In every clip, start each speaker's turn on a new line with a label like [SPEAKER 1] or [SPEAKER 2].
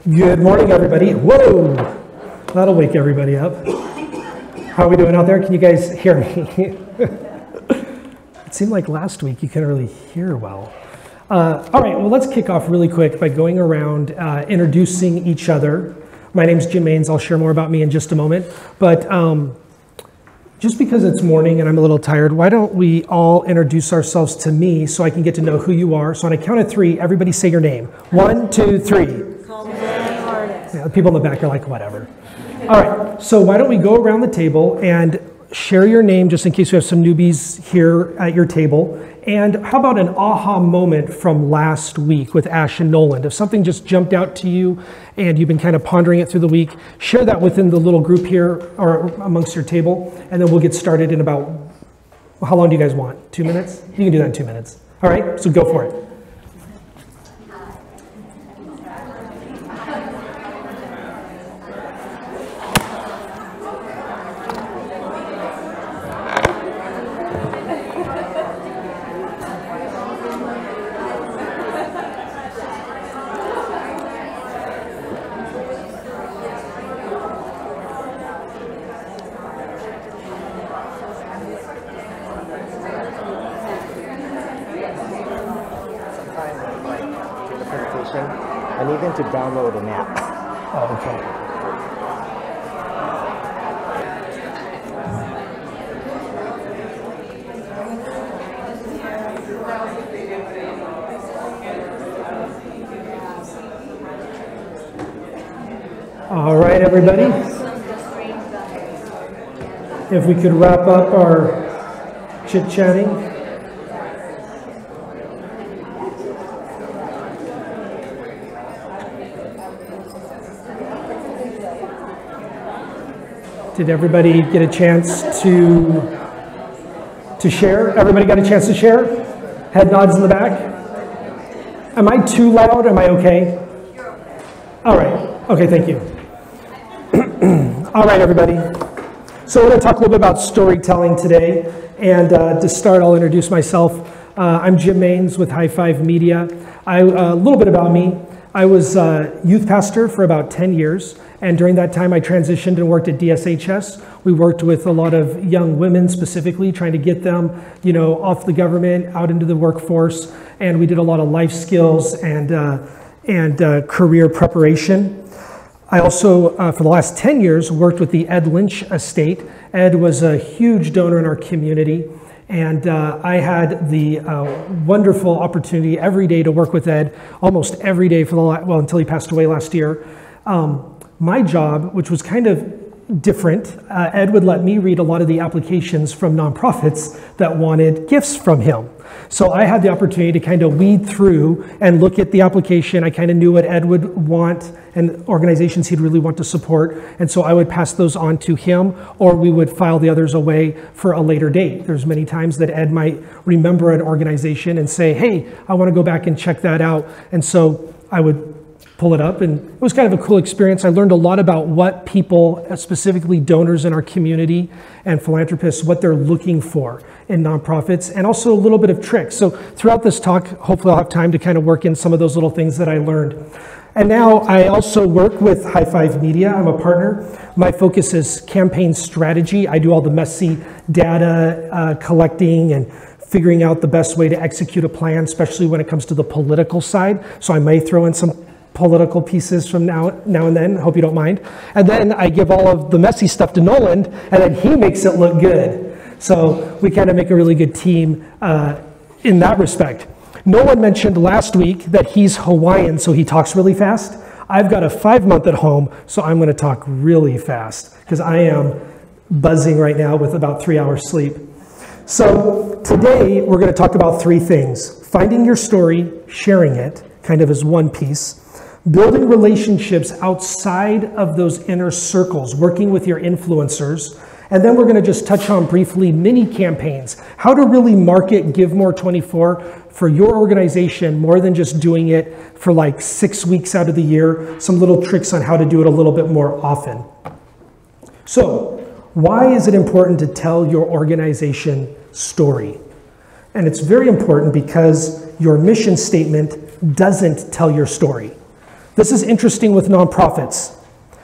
[SPEAKER 1] Good morning, everybody. Whoa! That'll wake everybody up. How are we doing out there? Can you guys hear me? It seemed like last week you couldn't really hear well. All right, well, let's kick off really quick by going around introducing each other. My name's Jim Maines. I'll share more about me in just a moment. But just because it's morning and I'm a little tired, why don't we all introduce ourselves to me so I can get to know who you are. So on a count of three, everybody say your name. 1, 2, 3. Yeah, the people in the back are like, whatever. All right, so why don't we go around the table and share your name just in case we have some newbies here at your table. And how about an aha moment from last week with Ash and Nolan? If something just jumped out to you and you've been kind of pondering it through the week, share that within the little group here or amongst your table, and then we'll get started in about, how long do you guys want? 2 minutes? You can do that in 2 minutes. All right, so go for it.
[SPEAKER 2] And even to download an app.
[SPEAKER 1] Oh, okay. All right, everybody. If we could wrap up our chit-chatting. Did everybody get a chance to share? Everybody got a chance to share? Head nods in the back. Am I too loud? Am I okay? All right. Okay, thank you. All right, everybody. So we're going to talk a little bit about storytelling today. And to start, I'll introduce myself. I'm Jim Maines with High Five Media. A little bit about me. I was a youth pastor for about 10 years. And during that time, I transitioned and worked at DSHS. We worked with a lot of young women specifically, trying to get them, off the government, out into the workforce. And we did a lot of life skills and career preparation. I also, for the last 10 years, worked with the Ed Lynch estate. Ed was a huge donor in our community. And I had the wonderful opportunity every day to work with Ed, almost every day for until he passed away last year. My job, which was kind of different, Ed would let me read a lot of the applications from nonprofits that wanted gifts from him. So I had the opportunity to kind of weed through and look at the application. I kind of knew what Ed would want and organizations he'd really want to support. And so I would pass those on to him, or we would file the others away for a later date. There's many times that Ed might remember an organization and say, hey, I want to go back and check that out. And so I would pull it up, and it was kind of a cool experience. I learned a lot about what people, specifically donors in our community and philanthropists, what they're looking for in nonprofits, and also a little bit of tricks. So throughout this talk, hopefully I'll have time to kind of work in some of those little things that I learned. And now I also work with High Five Media. I'm a partner. My focus is campaign strategy. I do all the messy data collecting and figuring out the best way to execute a plan, especially when it comes to the political side. So I may throw in some political pieces from now and then. Hope you don't mind. And then I give all of the messy stuff to Nolan, and then he makes it look good. So we kind of make a really good team in that respect. Nolan mentioned last week that he's Hawaiian, so he talks really fast. I've got a 5-month at home, so I'm going to talk really fast because I am buzzing right now with about 3 hours sleep. So today we're going to talk about 3 things: finding your story, sharing it, kind of as one piece, building relationships outside of those inner circles, working with your influencers. And then we're going to just touch on briefly mini campaigns, how to really market Give More 24 for your organization more than just doing it for like 6 weeks out of the year, some little tricks on how to do it a little bit more often. So why is it important to tell your organization story? And it's very important because your mission statement doesn't tell your story. This is interesting with nonprofits.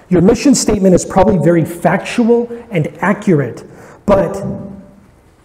[SPEAKER 1] Your mission statement is probably very factual and accurate, but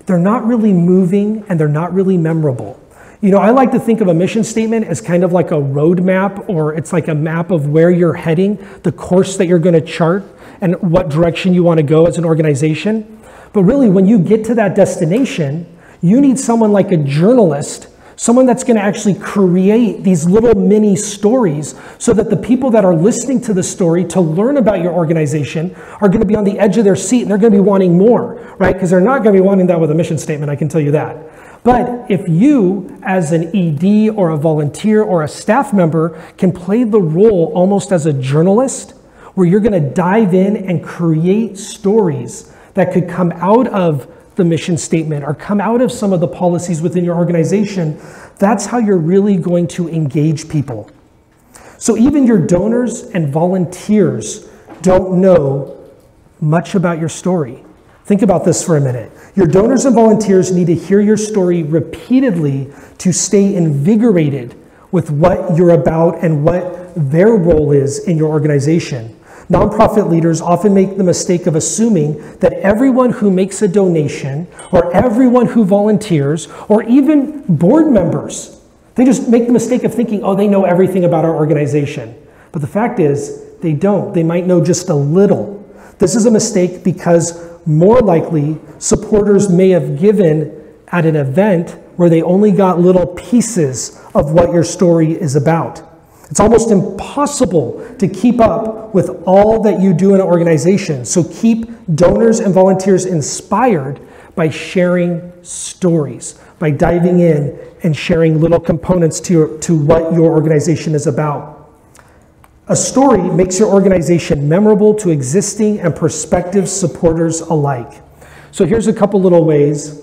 [SPEAKER 1] they're not really moving and they're not really memorable. You know, I like to think of a mission statement as kind of like a roadmap, or it's like a map of where you're heading, the course that you're going to chart, and what direction you want to go as an organization. But really, when you get to that destination, you need someone like a journalist, someone that's going to actually create these little mini stories so that the people that are listening to the story to learn about your organization are going to be on the edge of their seat, and they're going to be wanting more, right? Because they're not going to be wanting that with a mission statement, I can tell you that. But if you, as an ED or a volunteer or a staff member, can play the role almost as a journalist, where you're going to dive in and create stories that could come out of the mission statement or come out of some of the policies within your organization, that's how you're really going to engage people. So even your donors and volunteers don't know much about your story. Think about this for a minute. Your donors and volunteers need to hear your story repeatedly to stay invigorated with what you're about and what their role is in your organization. Nonprofit leaders often make the mistake of assuming that everyone who makes a donation or everyone who volunteers or even board members, they just make the mistake of thinking, oh, they know everything about our organization. But the fact is, they don't. They might know just a little. This is a mistake because more likely, supporters may have given at an event where they only got little pieces of what your story is about. It's almost impossible to keep up with all that you do in an organization. So keep donors and volunteers inspired by sharing stories, by diving in and sharing little components to what your organization is about. A story makes your organization memorable to existing and prospective supporters alike. So here's a couple little ways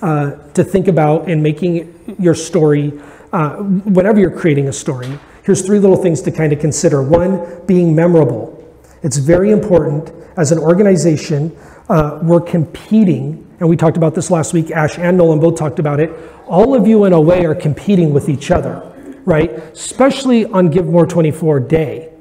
[SPEAKER 1] to think about in making your story, whenever you're creating a story. Here's three little things to kind of consider. One, being memorable. It's very important as an organization, we're competing, and we talked about this last week, Ash and Nolan both talked about it. All of you in a way are competing with each other, right? Especially on Give More 24 Day.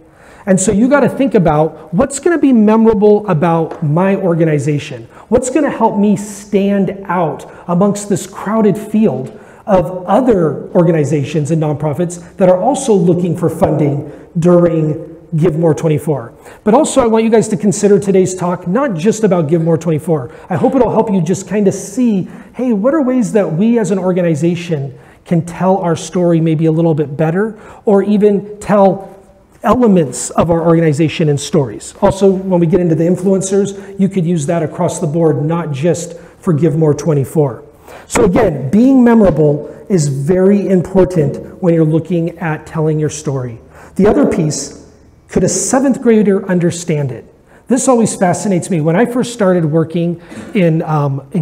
[SPEAKER 1] And so you got to think about what's going to be memorable about my organization. What's going to help me stand out amongst this crowded field of other organizations and nonprofits that are also looking for funding during Give More 24. But also I want you guys to consider today's talk not just about Give More 24. I hope it'll help you just kind of see, hey, what are ways that we as an organization can tell our story maybe a little bit better, or even tell elements of our organization in stories. Also, when we get into the influencers, you could use that across the board, not just for Give More 24. So again, being memorable is very important when you're looking at telling your story. The other piece, could a 7th grader understand it? This always fascinates me. When I first started working in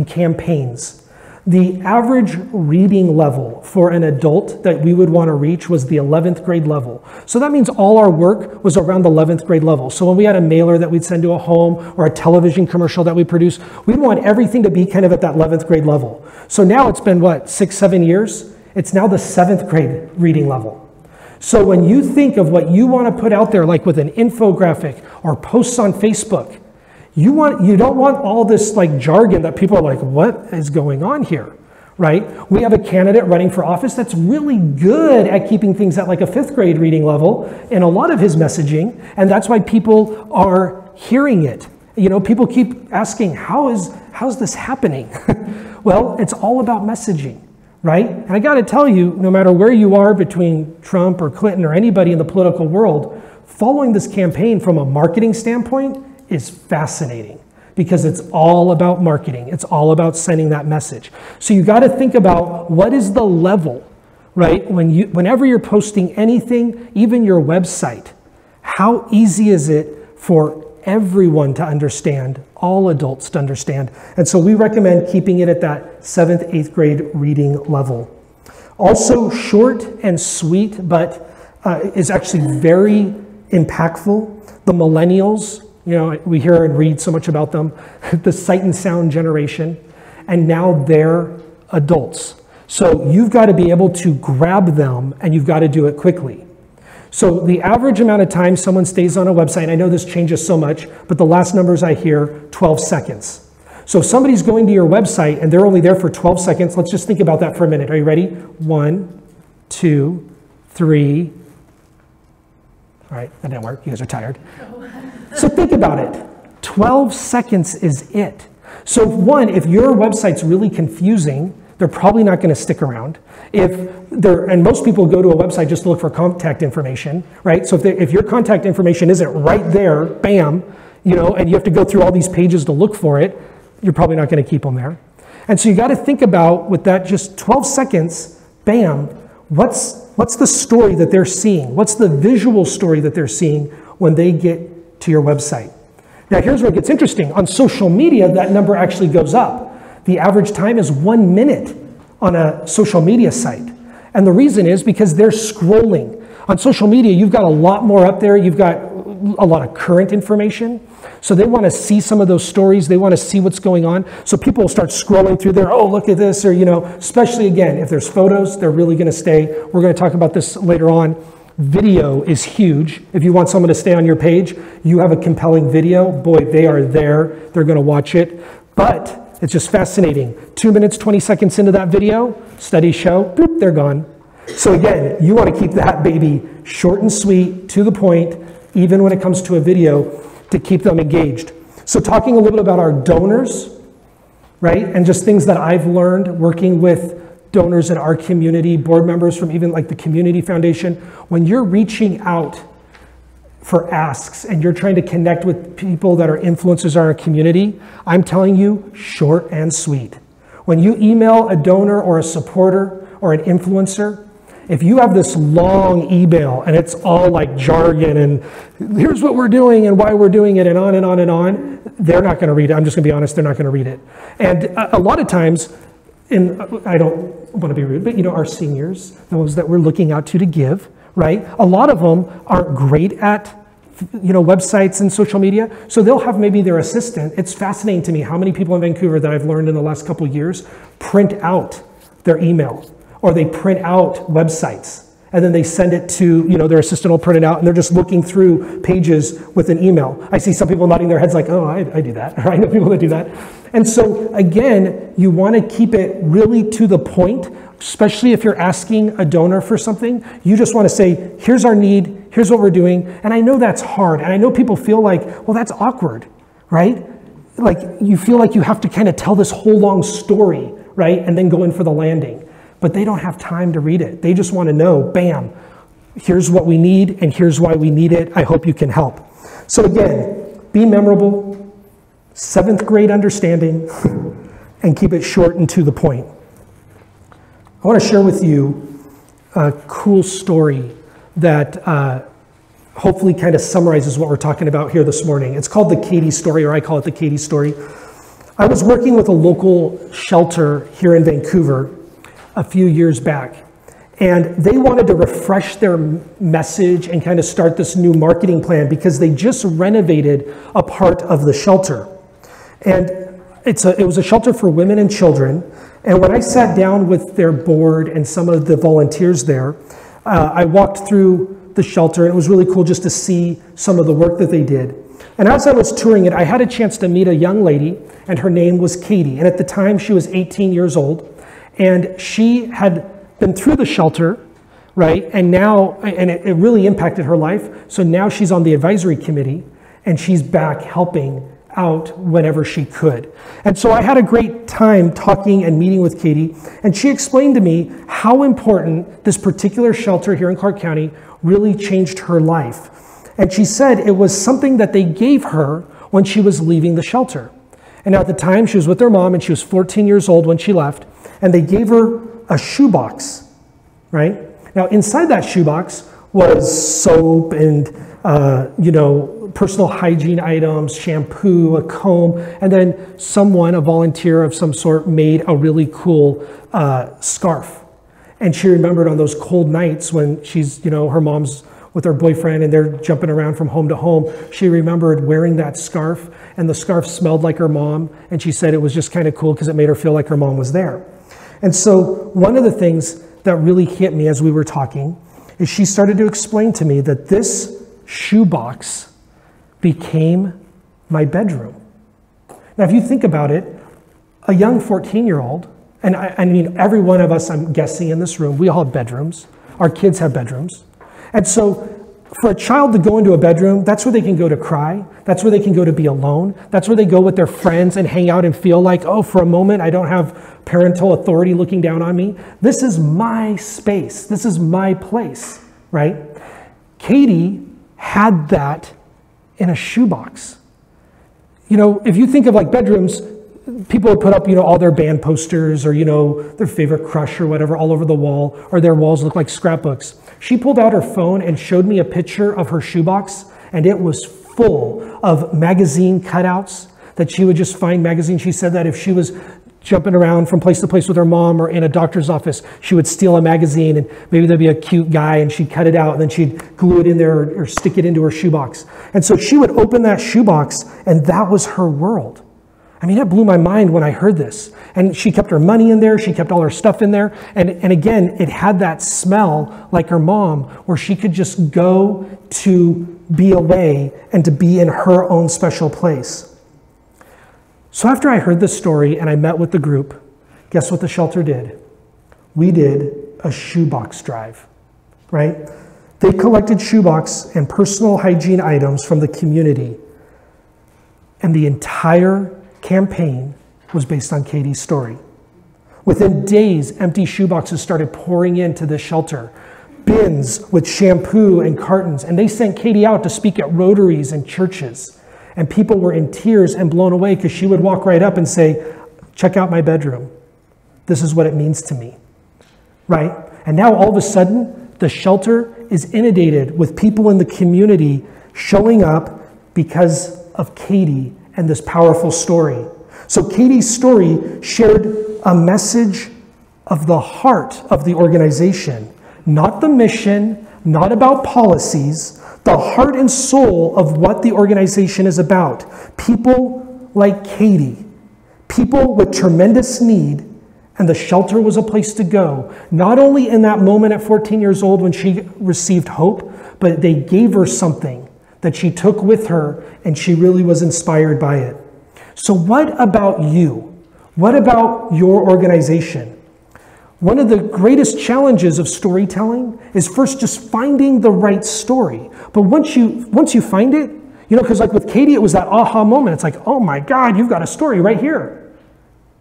[SPEAKER 1] campaigns, the average reading level for an adult that we would want to reach was the 11th grade level. So that means all our work was around the 11th grade level. So when we had a mailer that we'd send to a home or a television commercial that we produce, we'd want everything to be kind of at that 11th grade level. So now it's been, what, 6-7 years? It's now the 7th grade reading level. So when you think of what you want to put out there, like with an infographic or posts on Facebook, you don't want all this like jargon that people are like, what is going on here, right? We have a candidate running for office that's really good at keeping things at like a 5th grade reading level in a lot of his messaging, and that's why people are hearing it. You know, people keep asking, how's this happening? Well, it's all about messaging, right? And I got to tell you, no matter where you are between Trump or Clinton or anybody in the political world, following this campaign from a marketing standpoint is fascinating because it's all about marketing. It's all about sending that message. So you got to think about what is the level, right? Whenever you're posting anything, even your website, how easy is it for everyone to understand, all adults to understand? And so we recommend keeping it at that 7th, 8th grade reading level. Also short and sweet, but is actually very impactful. The millennials, you know, we hear and read so much about them, the sight and sound generation, and now they're adults. So you've got to be able to grab them, and you've got to do it quickly. So the average amount of time someone stays on a website, I know this changes so much, but the last numbers I hear, 12 seconds. So if somebody's going to your website and they're only there for 12 seconds, let's just think about that for a minute. Are you ready? 1, 2, 3. All right, that didn't work. You guys are tired. So think about it. 12 seconds is it. So one, if your website's really confusing, they're probably not going to stick around. And most people go to a website just to look for contact information, right? So if your contact information isn't right there, bam, and you have to go through all these pages to look for it, you're probably not going to keep them there. And so you got to think about, with that just 12 seconds, bam, what's the story that they're seeing? What's the visual story that they're seeing when they get to your website? Now here's where it gets interesting. On social media, that number actually goes up. The average time is 1 minute on a social media site. And the reason is because they're scrolling. On social media, you've got a lot more up there. You've got a lot of current information. So they want to see some of those stories. They want to see what's going on. So people will start scrolling through there. Oh, look at this. Or, especially again, if there's photos, they're really going to stay. We're going to talk about this later on. Video is huge. If you want someone to stay on your page, you have a compelling video. Boy, they are there. They're going to watch it. But it's just fascinating. 2 minutes, 20 seconds into that video, studies show, boop, they're gone. So again, you want to keep that baby short and sweet, to the point, even when it comes to a video, to keep them engaged. So talking a little bit about our donors, right? And just things that I've learned working with donors in our community, board members from even like the Community Foundation. When you're reaching out for asks and you're trying to connect with people that are influencers in our community, I'm telling you, short and sweet. When you email a donor or a supporter or an influencer, if you have this long email and it's all like jargon and here's what we're doing and why we're doing it and on and on and on, they're not going to read it. I'm just going to be honest, they're not going to read it. And a lot of times, I don't want to be rude, but our seniors, those that we're looking out to give, right? A lot of them aren't great at websites and social media, so they'll have maybe their assistant. It's fascinating to me how many people in Vancouver that I've learned in the last couple of years print out their email, or they print out websites, and then they send it to, their assistant will print it out, and they're just looking through pages with an email. I see some people nodding their heads like, oh, I do that, or I know people that do that. And so again, you want to keep it really to the point, especially if you're asking a donor for something. You just want to say, here's our need, here's what we're doing. And I know that's hard. And I know people feel like, well, that's awkward, right? Like you feel like you have to kind of tell this whole long story, right? And then go in for the landing. But they don't have time to read it. They just want to know, bam, here's what we need and here's why we need it. I hope you can help. So again, be memorable, 7th grade understanding, and keep it short and to the point. I want to share with you a cool story that hopefully kind of summarizes what we're talking about here this morning. It's called the Katie story, or I call it the Katie story. I was working with a local shelter here in Vancouver a few years back, and they wanted to refresh their message and kind of start this new marketing plan because they just renovated a part of the shelter. And it was a shelter for women and children. And when I sat down with their board and some of the volunteers there, I walked through the shelter, and it was really cool just to see some of the work that they did. And as I was touring it, I had a chance to meet a young lady, and her name was Katie. And at the time, she was 18 years old, and she had been through the shelter, right? And it really impacted her life. So now she's on the advisory committee, and she's back helping out whenever she could. And so I had a great time talking and meeting with Katie, and she explained to me how important this particular shelter here in Clark County really changed her life. And she said it was something that they gave her when she was leaving the shelter. And at the time, she was with her mom, and she was 14 years old when she left, and they gave her a shoebox, right? Now, inside that shoebox was soap and, personal hygiene items, shampoo, a comb, and then a volunteer of some sort, made a really cool scarf. And she remembered on those cold nights when she's, her mom's with her boyfriend and they're jumping around from home to home, she remembered wearing that scarf, and the scarf smelled like her mom, and she said it was just kind of cool because it made her feel like her mom was there. And so one of the things that really hit me as we were talking is she started to explain to me that this shoebox became my bedroom. Now, if you think about it, a young 14-year-old, and I mean every one of us, I'm guessing in this room, we all have bedrooms. Our kids have bedrooms. And so for a child to go into a bedroom, that's where they can go to cry. That's where they can go to be alone. That's where they go with their friends and hang out and feel like, oh, for a moment, I don't have parental authority looking down on me. This is my space. This is my place, right? Katie had that in a shoebox. You know, if you think of like bedrooms, people would put up, you know, all their band posters or, you know, their favorite crush or whatever all over the wall, or their walls look like scrapbooks. She pulled out her phone and showed me a picture of her shoebox, and it was full of magazine cutouts that she would just find magazines. She said that if she was jumping around from place to place with her mom or in a doctor's office, she would steal a magazine and maybe there'd be a cute guy and she'd cut it out and then she'd glue it in there or stick it into her shoebox. And so she would open that shoebox and that was her world. I mean, it blew my mind when I heard this. And she kept her money in there. She kept all her stuff in there. And again, it had that smell like her mom where she could just go to be away and to be in her own special place. So after I heard this story and I met with the group, guess what the shelter did? We did a shoebox drive, right? They collected shoebox and personal hygiene items from the community. And the entire campaign was based on Katie's story. Within days, empty shoeboxes started pouring into the shelter, bins with shampoo and cartons, and they sent Katie out to speak at rotaries and churches. And people were in tears and blown away because she would walk right up and say, check out my bedroom. This is what it means to me, right? And now all of a sudden, the shelter is inundated with people in the community showing up because of Katie and this powerful story. So Katie's story shared a message of the heart of the organization, not the mission, not about policies, the heart and soul of what the organization is about. People like Katie, people with tremendous need, and the shelter was a place to go, not only in that moment at 14 years old when she received hope, but they gave her something that she took with her, and she really was inspired by it. So what about you? What about your organization? One of the greatest challenges of storytelling is first just finding the right story. But once you find it, you know, because like with Katie, it was that aha moment. It's like, oh my God, you've got a story right here,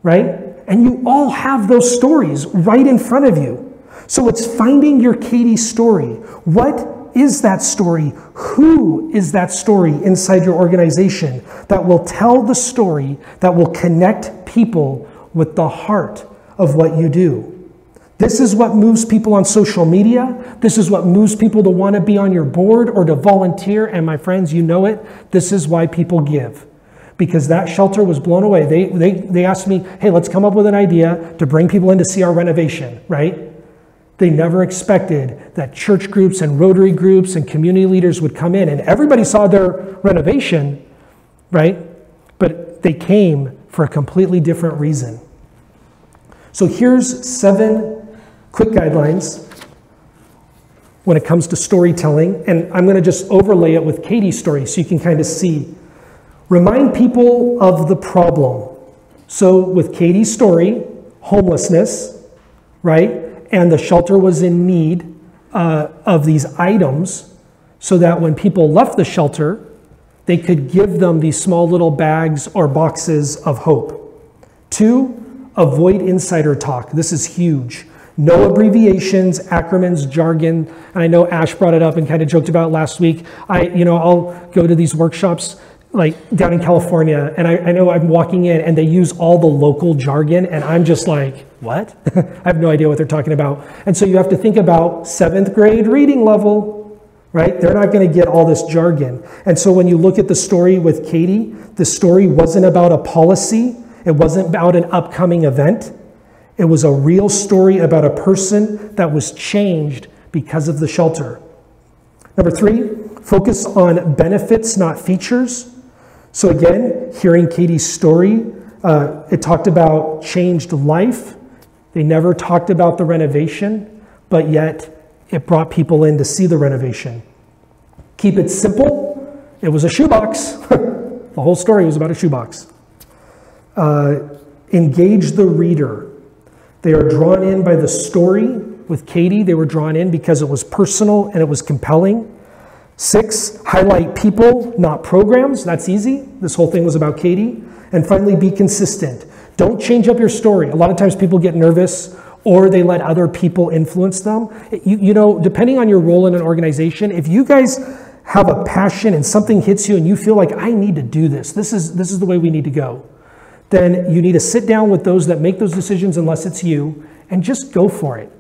[SPEAKER 1] right? And you all have those stories right in front of you. So it's finding your Katie story. What is that story? Who is that story inside your organization that will tell the story, that will connect people with the heart of what you do? This is what moves people on social media. This is what moves people to want to be on your board or to volunteer. And my friends, you know it. This is why people give. Because that shelter was blown away. They asked me, hey, let's come up with an idea to bring people in to see our renovation, right? They never expected that church groups and Rotary groups and community leaders would come in, and everybody saw their renovation, right? But they came for a completely different reason. So here's 7 quick guidelines when it comes to storytelling, and I'm going to just overlay it with Katie's story so you can kind of see. Remind people of the problem. So with Katie's story, homelessness, right? And the shelter was in need of these items so that when people left the shelter, they could give them these small little bags or boxes of hope. 2, avoid insider talk. This is huge. No abbreviations, acronyms, jargon. And I know Ash brought it up and kind of joked about it last week. I'll go to these workshops like down in California, and I know I'm walking in and they use all the local jargon, and I'm just like, what? I have no idea what they're talking about. And so you have to think about 7th grade reading level, right? They're not going to get all this jargon. And so when you look at the story with Katie, the story wasn't about a policy. It wasn't about an upcoming event. It was a real story about a person that was changed because of the shelter. Number 3, focus on benefits, not features. So again, hearing Katie's story, it talked about changed life. They never talked about the renovation, but yet it brought people in to see the renovation. Keep it simple. It was a shoebox. The whole story was about a shoebox. Engage the reader. They are drawn in by the story. With Katie, they were drawn in because it was personal and it was compelling. 6, highlight people, not programs. That's easy. This whole thing was about Katie. And finally, be consistent. Don't change up your story. A lot of times people get nervous or they let other people influence them. You know, depending on your role in an organization, if you guys have a passion and something hits you and you feel like, I need to do this, this is the way we need to go, then you need to sit down with those that make those decisions, unless it's you, and just go for it.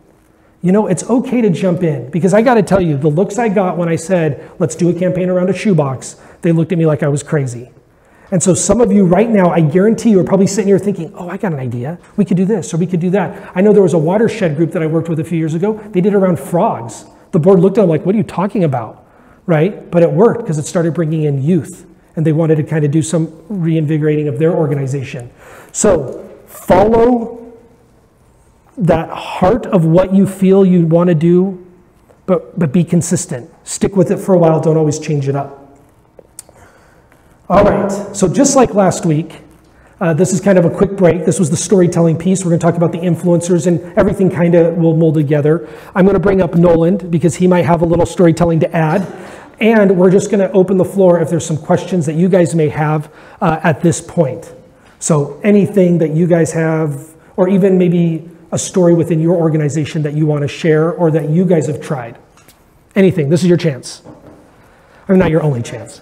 [SPEAKER 1] You know, it's okay to jump in, because I got to tell you, the looks I got when I said, let's do a campaign around a shoebox, they looked at me like I was crazy. And so some of you right now, I guarantee you are probably sitting here thinking, oh, I got an idea. We could do this or we could do that. I know there was a watershed group that I worked with a few years ago. They did it around frogs. The board looked at them like, what are you talking about? Right? But it worked because it started bringing in youth and they wanted to kind of do some reinvigorating of their organization. So follow that heart of what you feel you want to do, but be consistent. Stick with it for a while. Don't always change it up. All right, so just like last week, this is kind of a quick break. This was the storytelling piece. We're going to talk about the influencers, and everything kind of will mold together. I'm going to bring up Noland because he might have a little storytelling to add. And we're just going to open the floor if there's some questions that you guys may have at this point. So anything that you guys have, or even maybe a story within your organization that you want to share or that you guys have tried. Anything, this is your chance. Or not your only chance.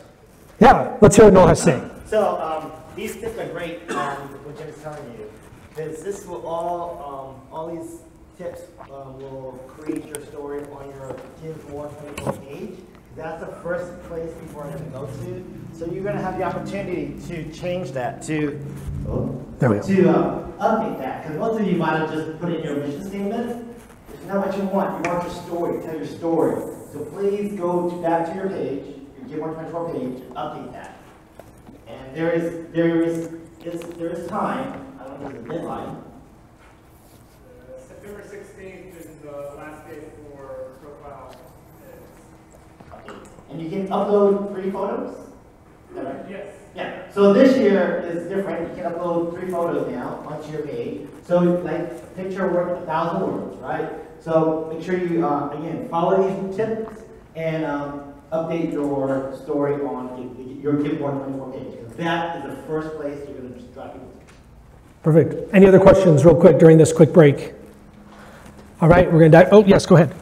[SPEAKER 1] Yeah, let's hear what Noel has to say.
[SPEAKER 2] So these tips are great, what Jim is telling you, because this will all these tips will create your story on your Give More 24 page. That's the first place people are going to go to. So you're going to have the opportunity to change that, to update that. Because most of you might have just put in your mission statement. It's not what you want. You want your story. Tell your story. So please go back to your page, your Give More 24 page, and update that. And there is time. I don't know if there's a deadline.
[SPEAKER 3] September 16th is the last day for profile.
[SPEAKER 2] And you can upload 3 photos? Is that right?
[SPEAKER 3] Yes.
[SPEAKER 2] Yeah. So this year is different. You can upload 3 photos now onto your page. So like picture worth 1,000 words, right? So make sure you, again, follow these tips and update your story on your Give More 24 page. Because that is the first place you're going to drive people to.
[SPEAKER 1] Perfect. Any other questions real quick during this quick break? All right, we're going to dive. Oh, yes, go ahead.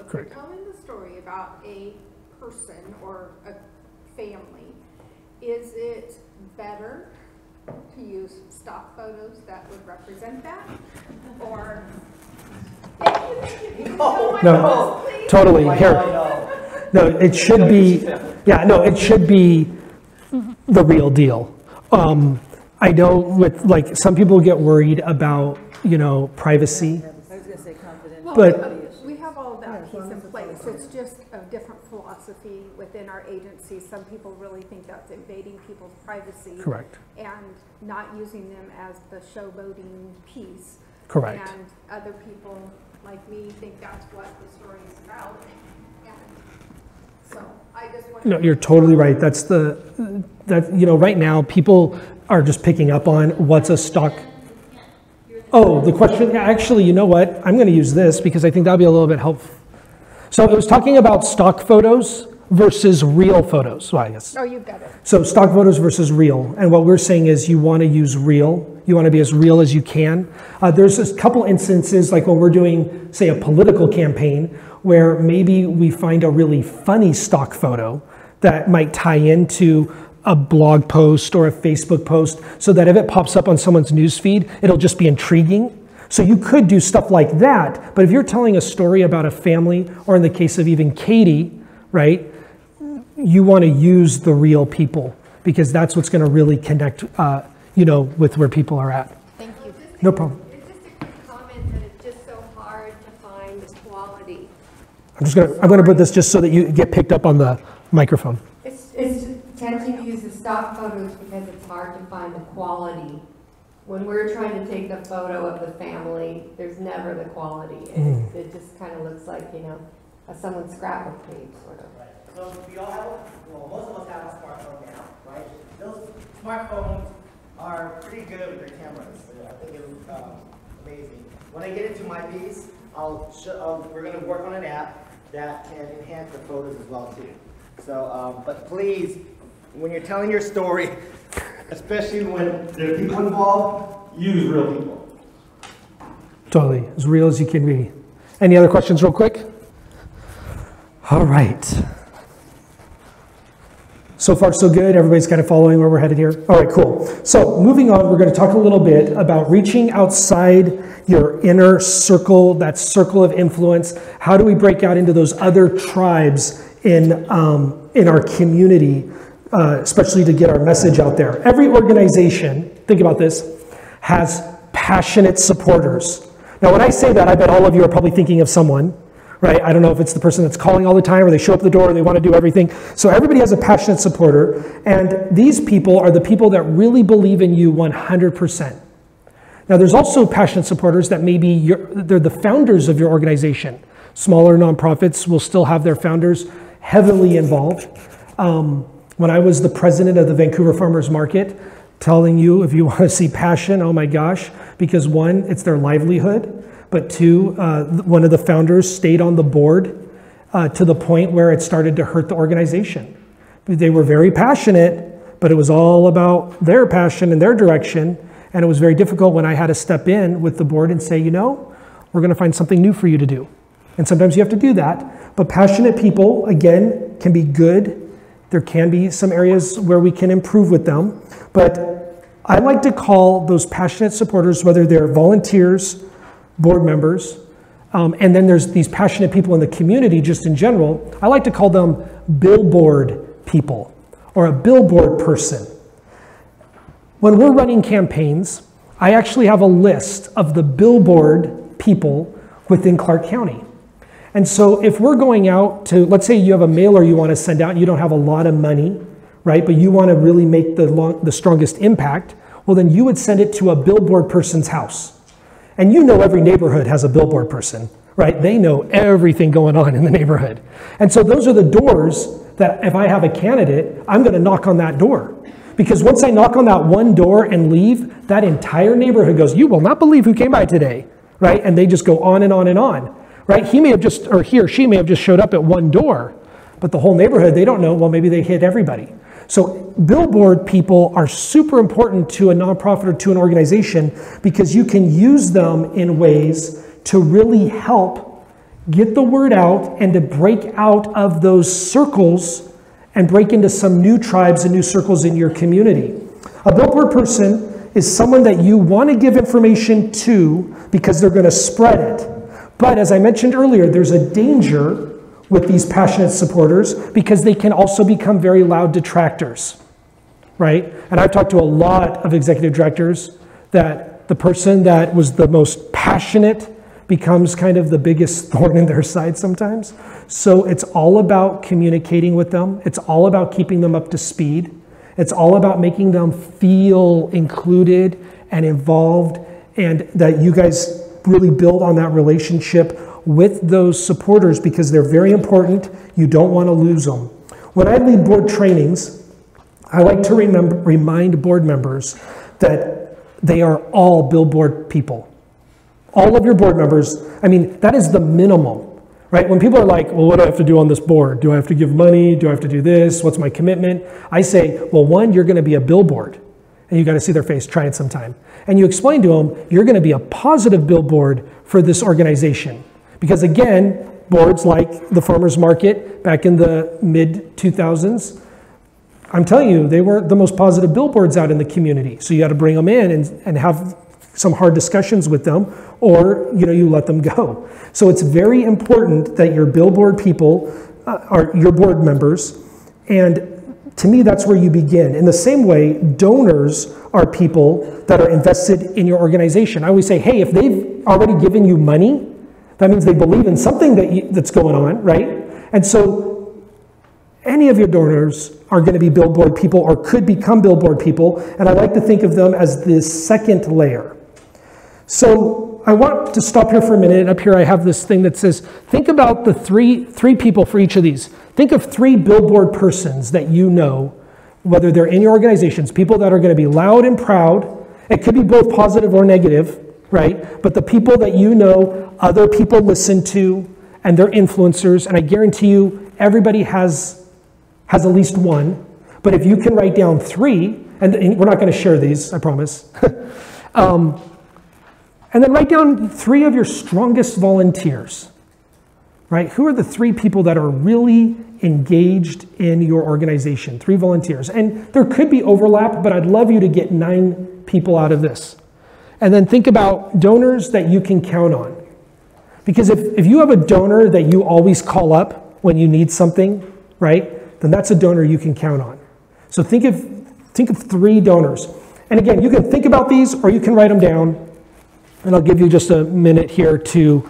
[SPEAKER 4] If you're telling the story about a person or a family, is it better to use stock photos that would represent that? Or
[SPEAKER 1] no, totally. Here, no, it should be. Yeah, no, it should be the real deal. I know with like some people get worried about privacy.
[SPEAKER 5] I was going to say confidential.
[SPEAKER 1] But
[SPEAKER 4] we have all of that piece in place. It's just a different philosophy within our agency. Some people really think that's invading people's privacy.
[SPEAKER 1] Correct.
[SPEAKER 4] And not using them as the showboating piece.
[SPEAKER 1] Correct.
[SPEAKER 4] And other people like me think that's what the story is about. And so I just want
[SPEAKER 1] no, you're totally right. That's right now people are just picking up on what's a stock. Oh, the question, yeah, actually, you know what? I'm going to use this because I think that'll be a little bit helpful. So it was talking about stock photos versus real photos. Well, I guess.
[SPEAKER 4] Oh, you got it.
[SPEAKER 1] So stock photos versus real. And what we're saying is you want to use real. You want to be as real as you can. There's a couple instances, like when we're doing, say, a political campaign, where maybe we find a really funny stock photo that might tie into a blog post or a Facebook post, so that if it pops up on someone's newsfeed, it'll just be intriguing. So you could do stuff like that, but if you're telling a story about a family, or in the case of even Katie, right, you want to use the real people, because that's what's going to really connect, with where people are at.
[SPEAKER 4] Thank you.
[SPEAKER 1] No problem.
[SPEAKER 6] It's just a quick comment that it's just so hard to find the quality.
[SPEAKER 1] I'm going to put this just so that you get picked up on the microphone.
[SPEAKER 6] It's stock photos because it's hard to find the quality. When we're trying to take the photo of the family, there's never the quality. And it just kind of looks like, you know, someone's scrapbook page, sort of.
[SPEAKER 2] Right. So we all have, well, most of us have a smartphone now, right? Those smartphones are pretty good with their cameras. I think it's amazing. When I get into my piece, we're going to work on an app that can enhance the photos as well too. So, but please, when you're telling your story, especially when there are people involved, use real people.
[SPEAKER 1] Totally, as real as you can be. Any other questions real quick? All right. So far, so good. Everybody's kind of following where we're headed here. All right, cool. So moving on, we're going to talk a little bit about reaching outside your inner circle, that circle of influence. How do we break out into those other tribes in our community, especially to get our message out there? Every organization, think about this, has passionate supporters. Now, when I say that, I bet all of you are probably thinking of someone, right? I don't know if it's the person that's calling all the time or they show up at the door and they want to do everything. So everybody has a passionate supporter. And these people are the people that really believe in you 100%. Now, there's also passionate supporters that maybe they're the founders of your organization. Smaller nonprofits will still have their founders heavily involved. When I was the president of the Vancouver Farmers Market, telling you if you want to see passion, oh my gosh, because one, it's their livelihood. But two, one of the founders stayed on the board to the point where it started to hurt the organization. They were very passionate, but it was all about their passion and their direction. And it was very difficult when I had to step in with the board and say, you know, we're going to find something new for you to do. And sometimes you have to do that. But passionate people, again, can be good. There can be some areas where we can improve with them. But I like to call those passionate supporters, whether they're volunteers, board members, and then there's these passionate people in the community just in general. I like to call them billboard people or a billboard person. When we're running campaigns, I actually have a list of the billboard people within Clark County. And so if we're going out to, let's say you have a mailer you want to send out and you don't have a lot of money, right, but you want to really make the strongest impact, well then you would send it to a billboard person's house. And you know every neighborhood has a billboard person, right? They know everything going on in the neighborhood. And so those are the doors that if I have a candidate, I'm going to knock on that door. Because once I knock on that one door and leave, that entire neighborhood goes, you will not believe who came by today, right? And they just go on and on and on, right? He may have just, or he or she may have just showed up at one door, but the whole neighborhood, they don't know, well, maybe they hit everybody. So billboard people are super important to a nonprofit or to an organization because you can use them in ways to really help get the word out and to break out of those circles and break into some new tribes and new circles in your community. A billboard person is someone that you want to give information to because they're going to spread it. But as I mentioned earlier, there's a danger with these passionate supporters because they can also become very loud detractors, right? And I've talked to a lot of executive directors that the person that was the most passionate becomes kind of the biggest thorn in their side sometimes. So it's all about communicating with them. It's all about keeping them up to speed. It's all about making them feel included and involved, and that you guys really build on that relationship with those supporters because they're very important. You don't want to lose them. When I lead board trainings, I like to remind board members that they are all billboard people. All of your board members, I mean, that is the minimum, right? When people are like, well, what do I have to do on this board? Do I have to give money? Do I have to do this? What's my commitment? I say, well, one, you're going to be a billboard, and you got to see their face, try it sometime. And you explain to them, you're going to be a positive billboard for this organization. Because again, boards like the farmers market back in the mid-2000s, I'm telling you, they were the most positive billboards out in the community. So you got to bring them in and have some hard discussions with them, or you let them go. So it's very important that your billboard people are your board members. And to me, that's where you begin. In the same way, donors are people that are invested in your organization. I always say, hey, if they've already given you money, that means they believe in something that's going on, right? And Any of your donors are going to be Billboard people or could become Billboard people, and I like to think of them as the second layer. So I want to stop here for a minute. Up here I have this thing that says, think about the three people for each of these. Think of 3 Billboard persons that you know, whether they're in your organizations, people that are going to be loud and proud. It could be both positive or negative, right? But the people that you know, other people listen to, and they're influencers, and I guarantee you everybody has at least one. But if you can write down 3, and we're not going to share these, I promise. And then write down 3 of your strongest volunteers, right? Who are the 3 people that are really engaged in your organization? 3 volunteers. And there could be overlap, but I'd love you to get 9 people out of this. And then think about donors that you can count on. Because if you have a donor that you always call up when you need something, right? Then that's a donor you can count on. So think of 3 donors. And again, you can think about these or you can write them down. And I'll give you just a minute here to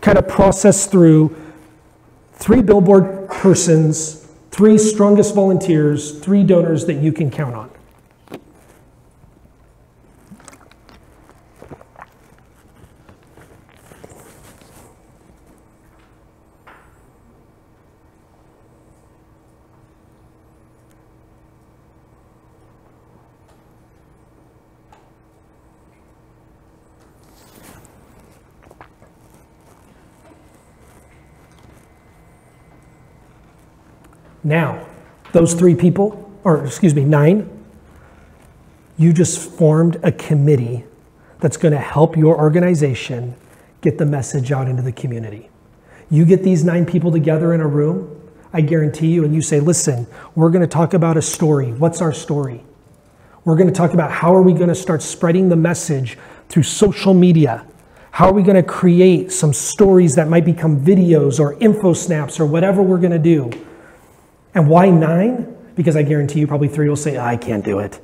[SPEAKER 1] kind of process through 3 Billboard persons, 3 strongest volunteers, 3 donors that you can count on. Now, those 3 people, or excuse me, 9, you just formed a committee that's going to help your organization get the message out into the community. You get these 9 people together in a room, I guarantee you, and you say, listen, we're going to talk about a story. What's our story? We're going to talk about how are we going to start spreading the message through social media. How are we going to create some stories that might become videos or info snaps or whatever we're going to do? And why 9? Because I guarantee you probably 3 will say, I can't do it.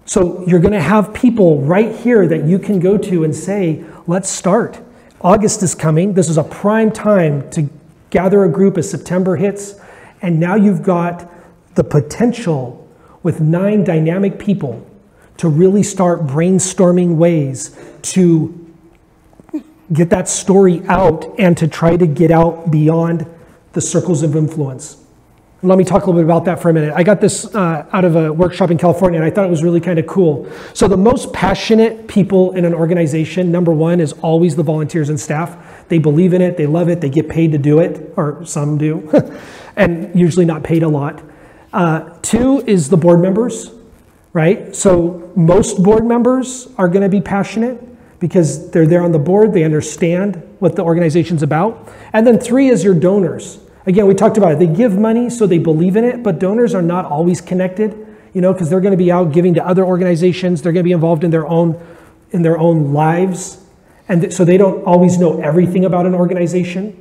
[SPEAKER 1] So you're going to have people right here that you can go to and say, let's start. August is coming. This is a prime time to gather a group as September hits. And now you've got the potential with 9 dynamic people to really start brainstorming ways to get that story out and to try to get out beyond the circles of influence. Let me talk a little bit about that for a minute. I got this out of a workshop in California, and I thought it was really kind of cool. So the most passionate people in an organization, number 1, is always the volunteers and staff. They believe in it, they love it, they get paid to do it, or some do, and usually not paid a lot. 2 is the board members, right? So most board members are going to be passionate because they're there on the board, they understand what the organization's about. And then 3 is your donors. Again, we talked about it. They give money, so they believe in it, but donors are not always connected, because they're going to be out giving to other organizations. They're going to be involved in their own lives, and so they don't always know everything about an organization.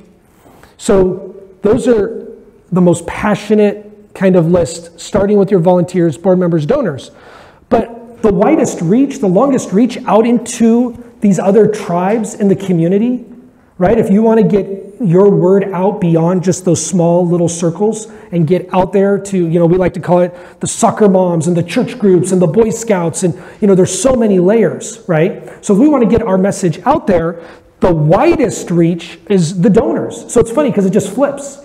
[SPEAKER 1] So those are the most passionate kind of list, starting with your volunteers, board members, donors. But the widest reach, the longest reach out into these other tribes in the community, right? If you want to get your word out beyond just those small little circles and get out there to, we like to call it the soccer moms and the church groups and the Boy Scouts, and there's so many layers, right? So if we want to get our message out there, the widest reach is the donors. So it's funny because it just flips,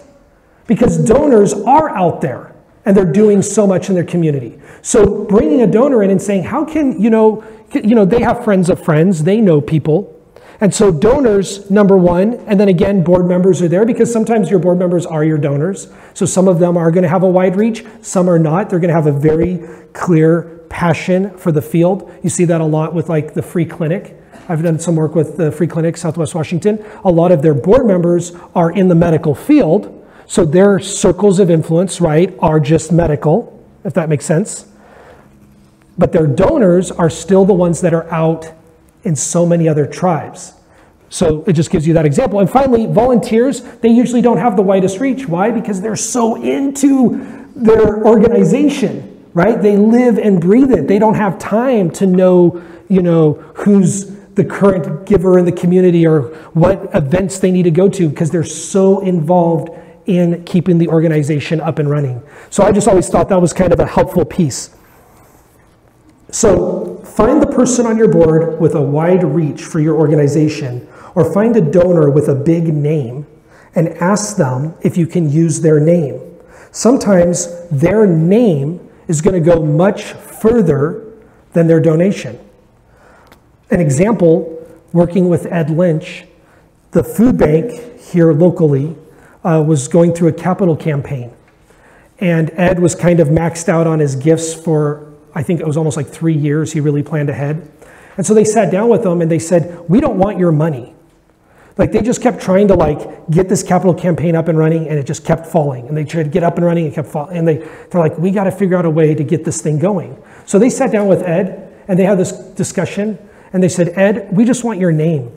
[SPEAKER 1] because donors are out there and they're doing so much in their community. So bringing a donor in and saying, how can, they have friends of friends, they know people. And so donors, number 1, and then again, board members are there because sometimes your board members are your donors. So some of them are going to have a wide reach, some are not. They're going to have a very clear passion for the field. You see that a lot with like the free clinic. I've done some work with the free clinic, Southwest Washington. A lot of their board members are in the medical field. So their circles of influence, right, are just medical, if that makes sense. But their donors are still the ones that are out in so many other tribes. So it just gives you that example. And finally, volunteers, they usually don't have the widest reach. Why? Because they're so into their organization, right? They live and breathe it. They don't have time to know, who's the current giver in the community or what events they need to go to because they're so involved in keeping the organization up and running. So I just always thought that was kind of a helpful piece. So find the person on your board with a wide reach for your organization, or find a donor with a big name and ask them if you can use their name. Sometimes their name is going to go much further than their donation. An example, working with Ed Lynch, the food bank here locally was going through a capital campaign. And Ed was kind of maxed out on his gifts for, I think it was almost like 3 years. He really planned ahead. And so they sat down with him and they said, we don't want your money. Like, they just kept trying to like get this capital campaign up and running, and it just kept falling. And they tried to get up and running, and it kept falling. And they're like, we got to figure out a way to get this thing going. So they sat down with Ed and they had this discussion, and they said, Ed, we just want your name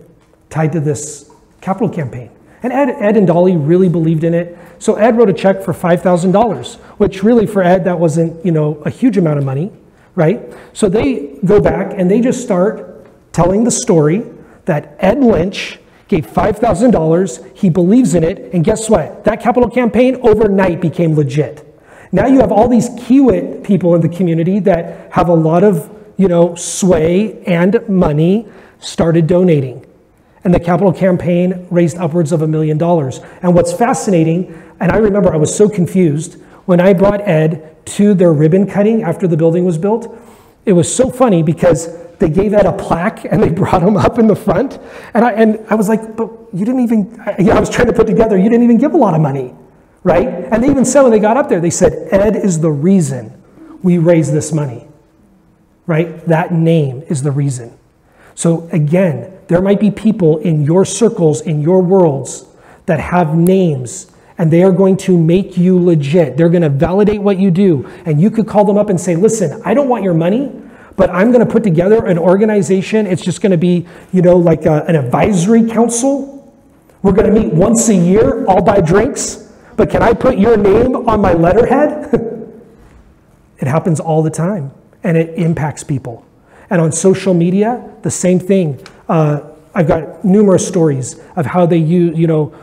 [SPEAKER 1] tied to this capital campaign. And Ed and Dolly really believed in it. So Ed wrote a check for $5,000, which really for Ed, that wasn't, a huge amount of money, right? So they go back and they just start telling the story that Ed Lynch gave $5,000, he believes in it, and guess what? That capital campaign overnight became legit. Now you have all these Kiewit people in the community that have a lot of, sway and money, started donating. And the capital campaign raised upwards of $1 million. And what's fascinating, and I remember I was so confused, when I brought Ed to their ribbon cutting after the building was built, it was so funny because they gave Ed a plaque and they brought him up in the front. And I was like, but you didn't even, I was trying to put together, you didn't even give a lot of money, right? And they even said when they got up there, they said, Ed is the reason we raised this money, right? That name is the reason. So again, there might be people in your circles, in your worlds, that have names, and they are going to make you legit. They're going to validate what you do. And you could call them up and say, listen, I don't want your money, but I'm going to put together an organization. It's just going to be, like an advisory council. We're going to meet once a year. I'll buy drinks. But can I put your name on my letterhead? It happens all the time, and it impacts people. And on social media, the same thing. I've got numerous stories of how they use,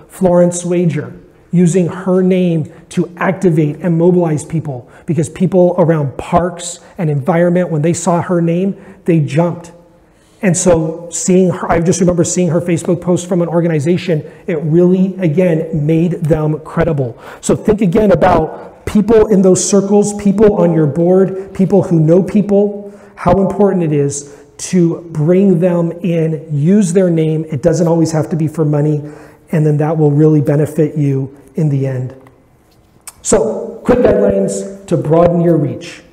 [SPEAKER 1] Florence Wager, using her name to activate and mobilize people, because people around parks and environment, when they saw her name, they jumped. And so seeing her, I just remember seeing her Facebook post from an organization, it really, again, made them credible. So think again about people in those circles, people on your board, people who know people, how important it is to bring them in, use their name. It doesn't always have to be for money, and then that will really benefit you in the end. So, quick guidelines to broaden your reach.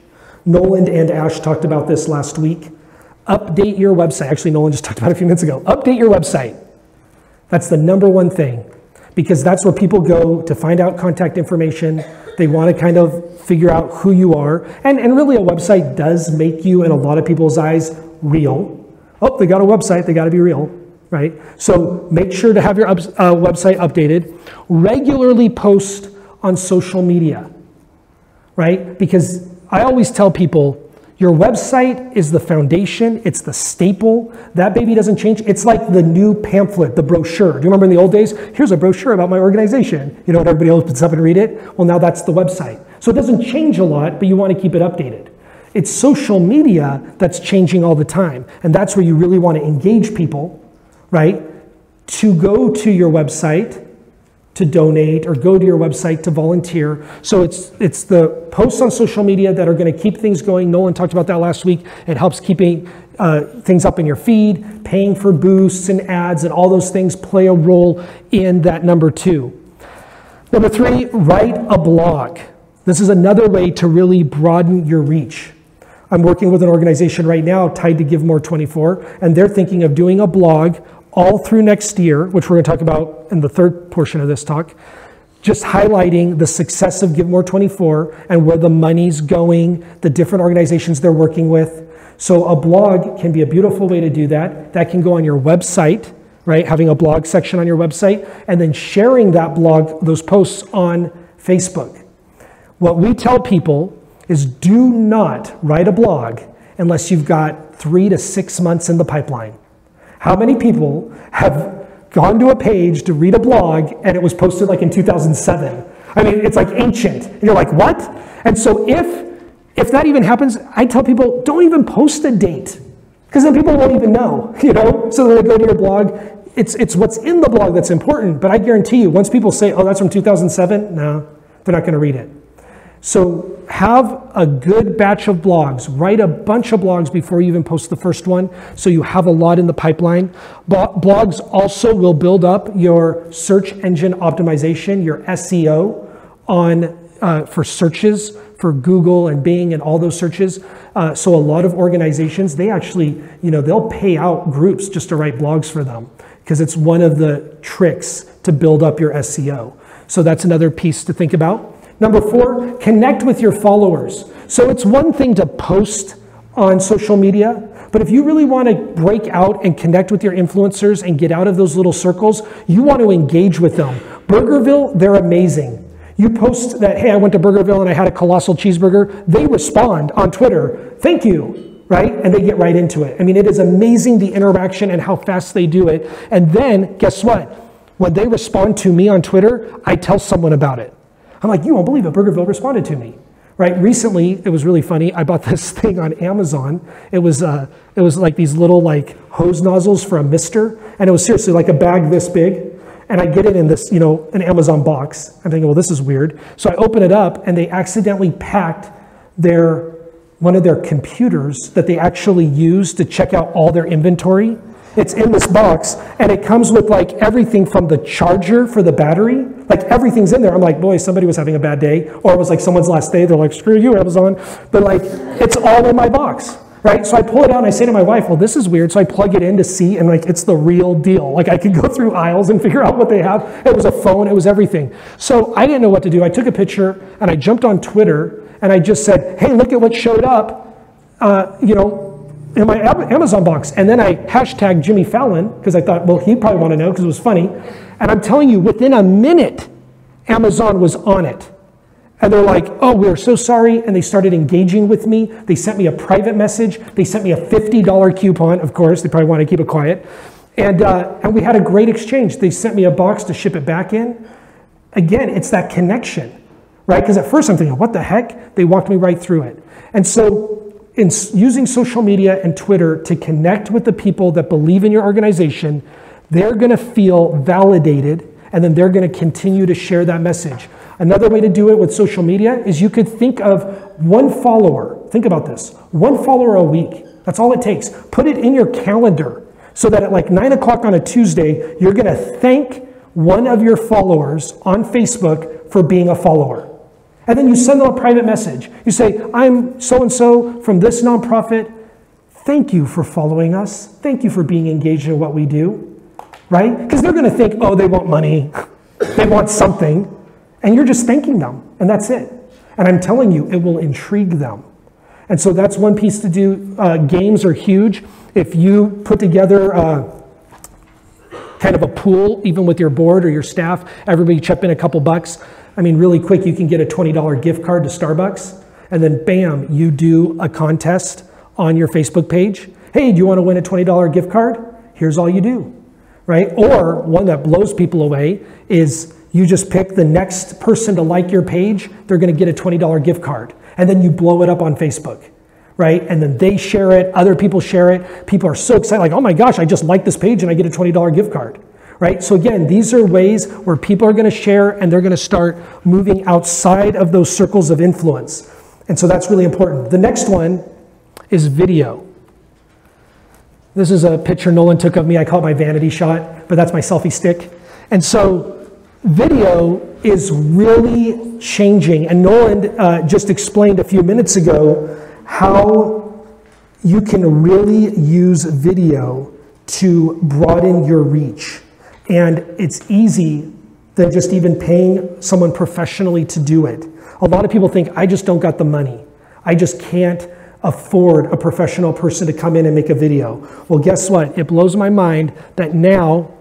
[SPEAKER 1] Nolan and Ash talked about this last week. Update your website. Actually, Nolan just talked about it a few minutes ago. Update your website. That's the number one thing, because that's where people go to find out contact information. They want to kind of figure out who you are. And really, a website does make you, in a lot of people's eyes, real. Oh, they got a website. They got to be real, right? So make sure to have your website updated. Regularly post on social media, right? Because I always tell people, your website is the foundation. It's the staple. That baby doesn't change. It's like the new pamphlet, the brochure. Do you remember in the old days? Here's a brochure about my organization. And everybody opens up and read it. Well, now that's the website. So it doesn't change a lot, but you want to keep it updated. It's social media that's changing all the time. And that's where you really want to engage people, right? To go to your website to donate, or go to your website to volunteer. So it's the posts on social media that are going to keep things going. Nolan talked about that last week. It helps keeping things up in your feed, paying for boosts and ads, and all those things play a role in that number 2. Number 3, write a blog. This is another way to really broaden your reach. I'm working with an organization right now tied to Give More 24, and they're thinking of doing a blog all through next year, which we're going to talk about in the third portion of this talk, just highlighting the success of Give More 24 and where the money's going, the different organizations they're working with. So a blog can be a beautiful way to do that. That can go on your website, right? Having a blog section on your website, and then sharing that blog, those posts on Facebook. What we tell people is do not write a blog unless you've got 3 to 6 months in the pipeline. How many people have gone to a page to read a blog and it was posted like in 2007. I mean, it's like ancient. And you're like, what? And so if that even happens, I tell people, don't even post a date, because then people won't even know, you know? So when they go to your blog, it's what's in the blog that's important. But I guarantee you, once people say, oh, that's from 2007, no, they're not going to read it. So have a good batch of blogs. Write a bunch of blogs before you even post the first one, so you have a lot in the pipeline. Blogs also will build up your search engine optimization, your SEO, for searches, for Google and Bing and all those searches. So a lot of organizations, they actually, they'll pay out groups just to write blogs for them, because it's one of the tricks to build up your SEO. So that's another piece to think about. Number 4, connect with your followers. So it's one thing to post on social media, but if you really want to break out and connect with your influencers and get out of those little circles, you want to engage with them. Burgerville, they're amazing. You post that, hey, I went to Burgerville and I had a colossal cheeseburger. They respond on Twitter, thank you, right? And they get right into it. I mean, it is amazing the interaction and how fast they do it. And then, guess what? When they respond to me on Twitter, I tell someone about it. I'm like, you won't believe it, Burgerville responded to me, right? Recently, it was really funny. I bought this thing on Amazon. It was like these little like hose nozzles for a mister. And it was seriously like a bag this big. And I get it in this, an Amazon box. I'm thinking, well, this is weird. So I open it up and they accidentally packed one of their computers that they actually use to check out all their inventory. It's in this box, and it comes with like everything from the charger for the battery, like everything's in there. I'm like, boy, somebody was having a bad day, or it was like someone's last day. They're like, screw you, Amazon. But like, it's all in my box, right? So I pull it out and I say to my wife, well, this is weird. So I plug it in to see, and like, it's the real deal. Like I could go through aisles and figure out what they have. It was a phone, it was everything. So I didn't know what to do. I took a picture and I jumped on Twitter and I just said, hey, look at what showed up, in my Amazon box. And then I hashtagged Jimmy Fallon, because I thought, well, he'd probably want to know because it was funny. And I'm telling you, within a minute, Amazon was on it. And they're like, oh, we're so sorry. And they started engaging with me. They sent me a private message. They sent me a $50 coupon. Of course, they probably want to keep it quiet. And we had a great exchange. They sent me a box to ship it back in. Again, it's that connection, right? Because at first I'm thinking, what the heck? They walked me right through it. And so in using social media and Twitter to connect with the people that believe in your organization, they're going to feel validated, and then they're going to continue to share that message. Another way to do it with social media is you could think of one follower. Think about this. One follower a week. That's all it takes. Put it in your calendar so that at like 9 o'clock on a Tuesday, you're going to thank one of your followers on Facebook for being a follower. And then you send them a private message. You say, I'm so-and-so from this nonprofit. Thank you for following us. Thank you for being engaged in what we do, right? Because they're going to think, oh, they want money. They want something. And you're just thanking them, and that's it. And I'm telling you, it will intrigue them. And so that's one piece to do. Games are huge. If you put together kind of a pool, even with your board or your staff, everybody chip in a couple bucks. I mean, really quick, you can get a $20 gift card to Starbucks, and then bam, you do a contest on your Facebook page. Hey, do you want to win a $20 gift card? Here's all you do, right? Or one that blows people away is you just pick the next person to like your page, they're going to get a $20 gift card. And then you blow it up on Facebook, right? And then they share it, other people share it. People are so excited, like, oh my gosh, I just like this page and I get a $20 gift card. Right? So again, these are ways where people are going to share, and they're going to start moving outside of those circles of influence. And so that's really important. The next one is video. This is a picture Nolan took of me. I call it my vanity shot, but that's my selfie stick. And so video is really changing. And Nolan just explained a few minutes ago how you can really use video to broaden your reach. And it's easy than just even paying someone professionally to do it. A lot of people think, I just don't got the money. I just can't afford a professional person to come in and make a video. Well, guess what? It blows my mind that now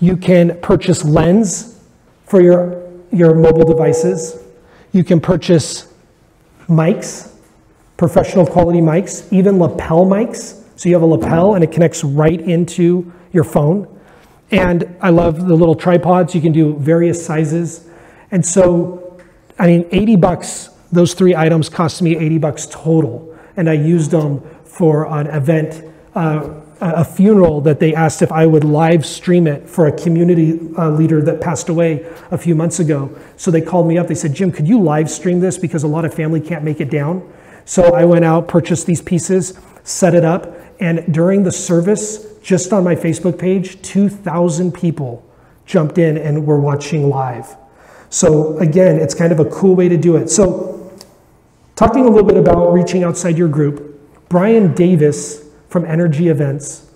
[SPEAKER 1] you can purchase lens for your mobile devices. You can purchase mics, professional quality mics, even lapel mics. So you have a lapel and it connects right into your phone. And I love the little tripods. You can do various sizes. And so, I mean, 80 bucks, those 3 items cost me 80 bucks total. And I used them for an event, a funeral that they asked if I would live stream it for a community leader that passed away a few months ago. So they called me up. They said, Jim, could you live stream this? Because a lot of family can't make it down. So I went out, purchased these pieces, set it up. And during the service, just on my Facebook page, 2,000 people jumped in and were watching live. So again, it's kind of a cool way to do it. So talking a little bit about reaching outside your group, Brian Davis from Energy Events,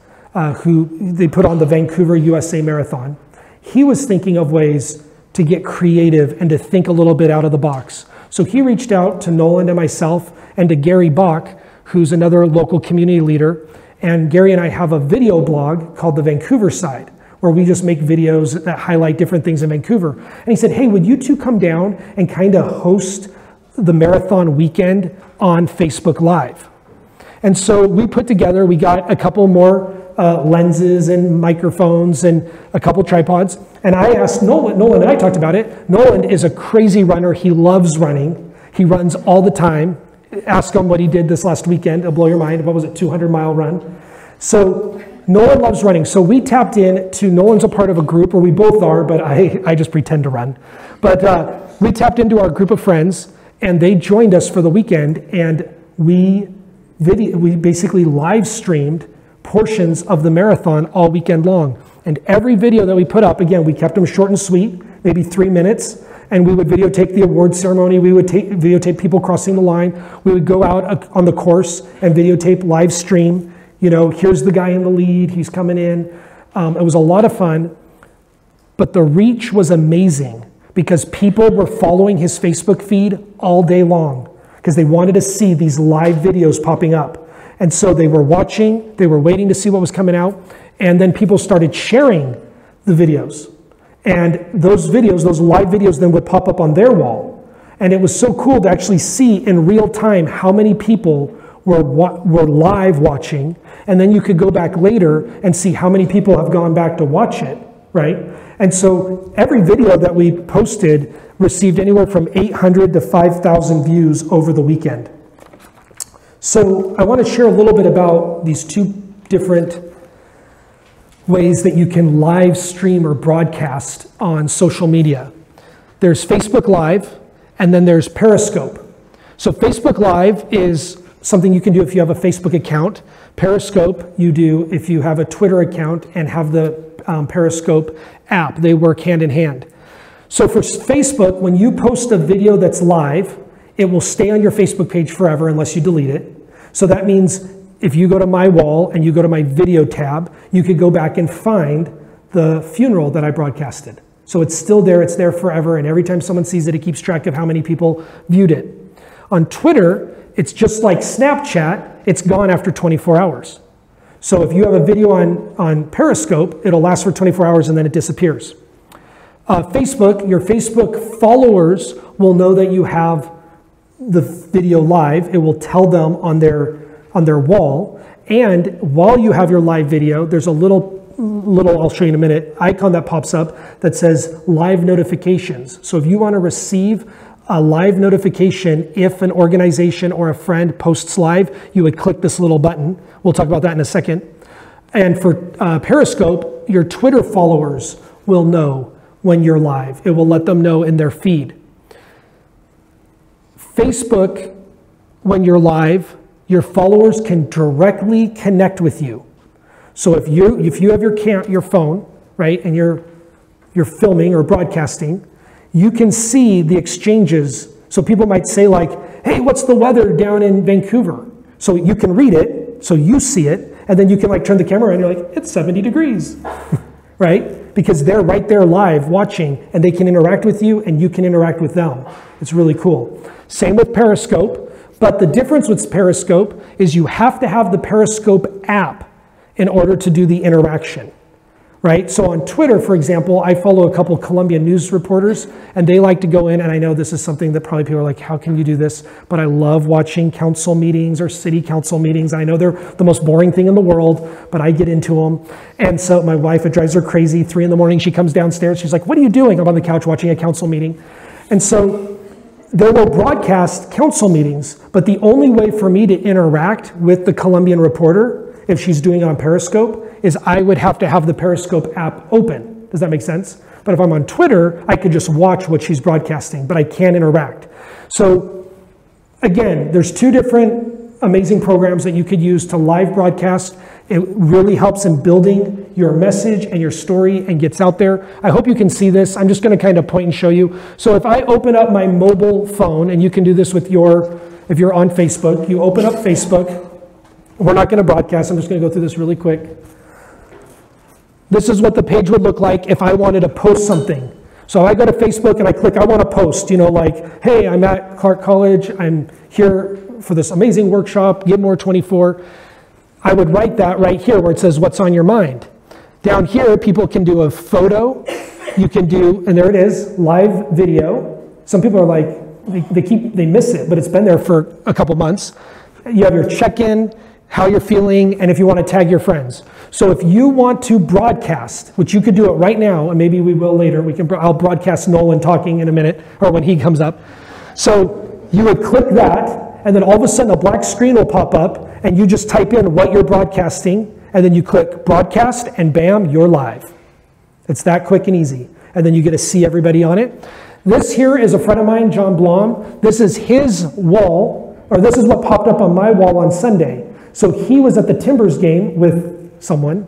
[SPEAKER 1] who they put on the Vancouver USA Marathon, he was thinking of ways to get creative and to think a little bit out of the box. So he reached out to Nolan and myself and to Gary Bach, who's another local community leader. And Gary and I have a video blog called The Vancouver Side, where we just make videos that highlight different things in Vancouver. And he said, hey, would you two come down and kind of host the marathon weekend on Facebook Live? And so we put together, we got a couple more lenses and microphones and a couple tripods. And I asked Nolan and I talked about it. Nolan is a crazy runner. He loves running. He runs all the time. Ask him what he did this last weekend. It'll blow your mind. What was it, 200-mile run? So Nolan loves running. So we tapped in to, Nolan's a part of a group, or we both are, but I just pretend to run. But we tapped into our group of friends, and they joined us for the weekend, and we basically live streamed portions of the marathon all weekend long. And every video that we put up, again, we kept them short and sweet, maybe 3 minutes, and we would videotape the award ceremony. We would videotape people crossing the line. We would go out on the course and videotape live stream. You know, here's the guy in the lead. He's coming in. It was a lot of fun, but the reach was amazing because people were following his Facebook feed all day long because they wanted to see these live videos popping up. And so they were watching, they were waiting to see what was coming out, and then people started sharing the videos. And those videos, those live videos then would pop up on their wall. And it was so cool to actually see in real time how many people were live watching. And then you could go back later and see how many people have gone back to watch it, right? And so every video that we posted received anywhere from 800 to 5,000 views over the weekend. So I want to share a little bit about these 2 different ways that you can live stream or broadcast on social media. There's Facebook Live, and then there's Periscope. So Facebook Live is something you can do if you have a Facebook account. Periscope you do if you have a Twitter account and have the Periscope app. They work hand in hand. So for Facebook, when you post a video that's live, it will stay on your Facebook page forever unless you delete it. So that means if you go to my wall and you go to my video tab, you could go back and find the funeral that I broadcasted. So it's still there, it's there forever, and every time someone sees it, it keeps track of how many people viewed it. On Twitter, it's just like Snapchat, it's gone after 24 hours. So if you have a video on Periscope, it'll last for 24 hours and then it disappears. Facebook, your Facebook followers will know that you have the video live. It will tell them on their wall. And while you have your live video, there's a little, I'll show you in a minute, icon that pops up that says live notifications. So if you want to receive a live notification if an organization or a friend posts live, you would click this little button. We'll talk about that in a second. And for Periscope, your Twitter followers will know when you're live. It will let them know in their feed. Facebook, when you're live, your followers can directly connect with you. So if you have your phone, right, and you're filming or broadcasting, you can see the exchanges. So people might say like, hey, what's the weather down in Vancouver? So you can read it, so you see it, and then you can like turn the camera and you're like, it's 70 degrees, right? Because they're right there live watching and they can interact with you and you can interact with them. It's really cool. Same with Periscope, but the difference with Periscope is you have to have the Periscope app in order to do the interaction. right? So on Twitter, for example, I follow a couple Colombian news reporters, and they like to go in, and I know this is something that probably people are like, how can you do this? But I love watching council meetings or city council meetings. I know they're the most boring thing in the world, but I get into them. And so my wife, it drives her crazy. 3 in the morning, she comes downstairs. She's like, what are you doing? I'm on the couch watching a council meeting. And so they will broadcast council meetings, but the only way for me to interact with the Colombian reporter, if she's doing it on Periscope, is I would have to have the Periscope app open. Does that make sense? But if I'm on Twitter, I could just watch what she's broadcasting, but I can't interact. So again, there's 2 different amazing programs that you could use to live broadcast. It really helps in building your message and your story and gets out there. I hope you can see this. I'm just going to kind of point and show you. So if I open up my mobile phone, and you can do this with if you're on Facebook, you open up Facebook. We're not going to broadcast. I'm just going to go through this really quick. This is what the page would look like if I wanted to post something. So I go to Facebook and I click, I want to post, like, hey, I'm at Clark College. I'm here for this amazing workshop, Get More 24. I would write that right here where it says, what's on your mind? Down here, people can do a photo. You can do, and there it is, live video. Some people are like, they miss it, but it's been there for a couple months. You have your check-in, how you're feeling, and if you want to tag your friends. So if you want to broadcast, which you could do it right now, and maybe we will later, I'll broadcast Nolan talking in a minute, or when he comes up. So you would click that, and then all of a sudden a black screen will pop up, and you just type in what you're broadcasting, and then you click broadcast, and bam, you're live. It's that quick and easy. And then you get to see everybody on it. This here is a friend of mine, John Blom. This is his wall, or this is what popped up on my wall on Sunday. So he was at the Timbers game with someone,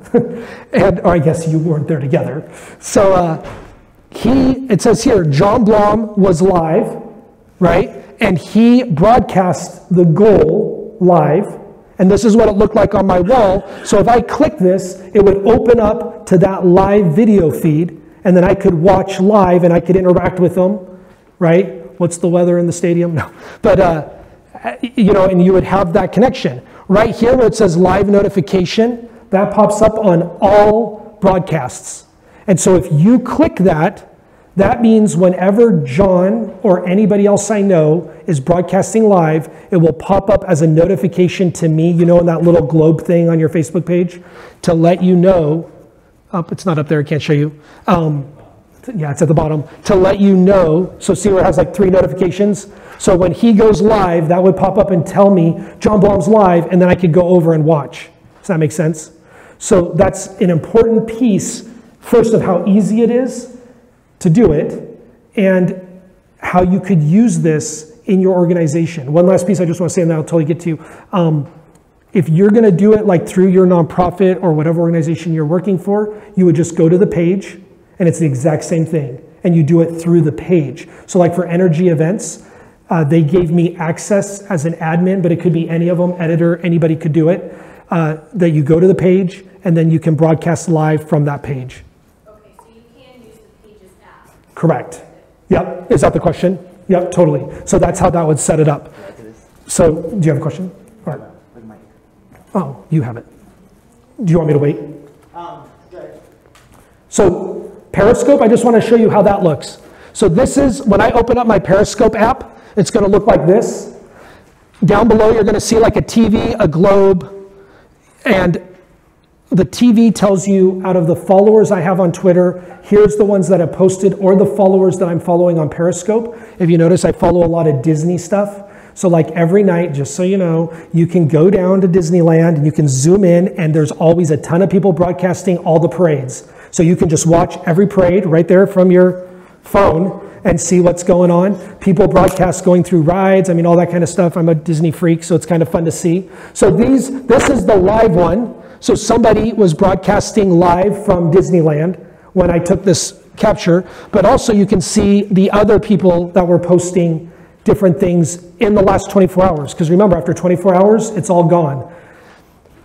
[SPEAKER 1] or I guess you weren't there together. So it says here, John Blom was live, right? And he broadcast the goal live. And this is what it looked like on my wall. So if I click this, it would open up to that live video feed, and then I could watch live and I could interact with them, right? What's the weather in the stadium? No. But, and you would have that connection. Right here where it says live notification, that pops up on all broadcasts. And so if you click that, that means whenever John or anybody else I know is broadcasting live, it will pop up as a notification to me, in that little globe thing on your Facebook page, to let you know. It's not up there, I can't show you. Yeah, it's at the bottom. To let you know, so see where it has like 3 notifications? So when he goes live, that would pop up and tell me, John Blom's live, and then I could go over and watch. Does that make sense? So that's an important piece, first, of how easy it is to do it, and how you could use this in your organization. One last piece I just want to say, and then I'll totally get to. If you're going to do it like through your nonprofit or whatever organization you're working for, you would just go to the page, and it's the exact same thing, and you do it through the page. So like for energy events, they gave me access as an admin, but it could be any of them, editor, anybody could do it, that you go to the page, and then you can broadcast live from that page.
[SPEAKER 5] Okay, so you can use the Pages app.
[SPEAKER 1] Correct. Yep. Is that the question? Yep, totally. So that's how that would set it up. So do you have a question? All right. Oh, you have it. Do you want me to wait?
[SPEAKER 2] Good.
[SPEAKER 1] So Periscope, I just want to show you how that looks. So this is, when I open up my Periscope app, it's going to look like this. Down below, you're going to see like a TV, a globe, and the TV tells you, out of the followers I have on Twitter, here's the ones that have posted, or the followers that I'm following on Periscope. If you notice, I follow a lot of Disney stuff. So like every night, just so you know, you can go down to Disneyland and you can zoom in, and there's always a ton of people broadcasting all the parades. So you can just watch every parade right there from your phone and see what's going on. People broadcast going through rides, all that kind of stuff. I'm a Disney freak, so it's kind of fun to see. So this is the live one. So somebody was broadcasting live from Disneyland when I took this capture, but also you can see the other people that were posting different things in the last 24 hours. Because remember, after 24 hours, it's all gone.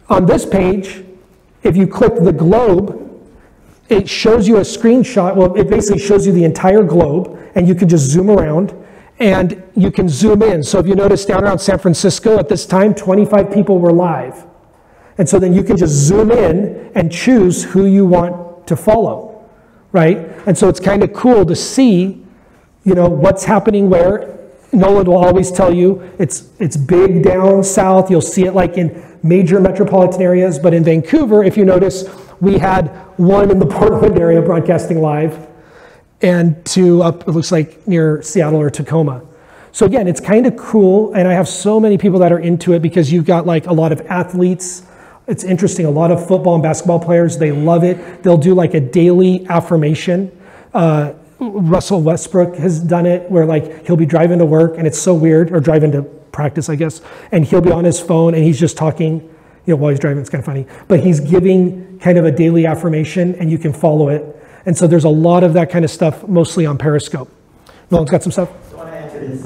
[SPEAKER 1] On this page, if you click the globe, it shows you a screenshot. Well, it basically shows you the entire globe, and you can just zoom around, and you can zoom in. So if you notice down around San Francisco at this time, 25 people were live. And so then you can just zoom in and choose who you want to follow, right? And so it's kind of cool to see, what's happening where. Nolan will always tell you it's big down south. You'll see it like in major metropolitan areas, but in Vancouver, if you notice, we had one in the Portland area broadcasting live and two up, it looks like near Seattle or Tacoma. So again, it's kind of cool, and I have so many people that are into it because you've got like a lot of athletes. It's interesting, a lot of football and basketball players, they love it. They'll do like a daily affirmation. Russell Westbrook has done it where like he'll be driving to work and it's so weird, or driving to practice, I guess, and he'll be on his phone and he's just talking, while he's driving. It's kind of funny, but he's giving kind of a daily affirmation and you can follow it. And so there's a lot of that kind of stuff, mostly on Periscope. Nolan's got some stuff?
[SPEAKER 2] I want to add to this.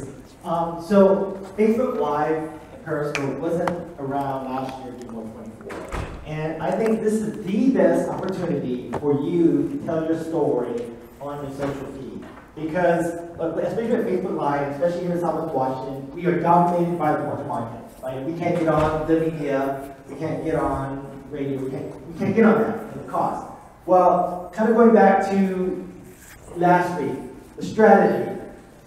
[SPEAKER 2] So Facebook Live Periscope wasn't around last year, Billboard 24. And I think this is the best opportunity for you to tell your story on your social feed. Because, especially at Facebook Live, especially here in Southwest Washington, we are dominated by the Western market. Like, we can't get on the media, we can't get on radio, we can't get on that because of cost. Well, kind of going back to last week, the strategy,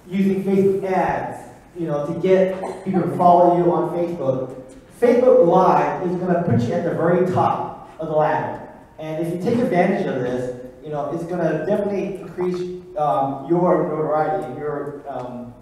[SPEAKER 2] using Facebook ads, to get people to follow you on Facebook. Facebook Live is going to put you at the very top of the ladder. And if you take advantage of this, it's going to definitely increase your notoriety and your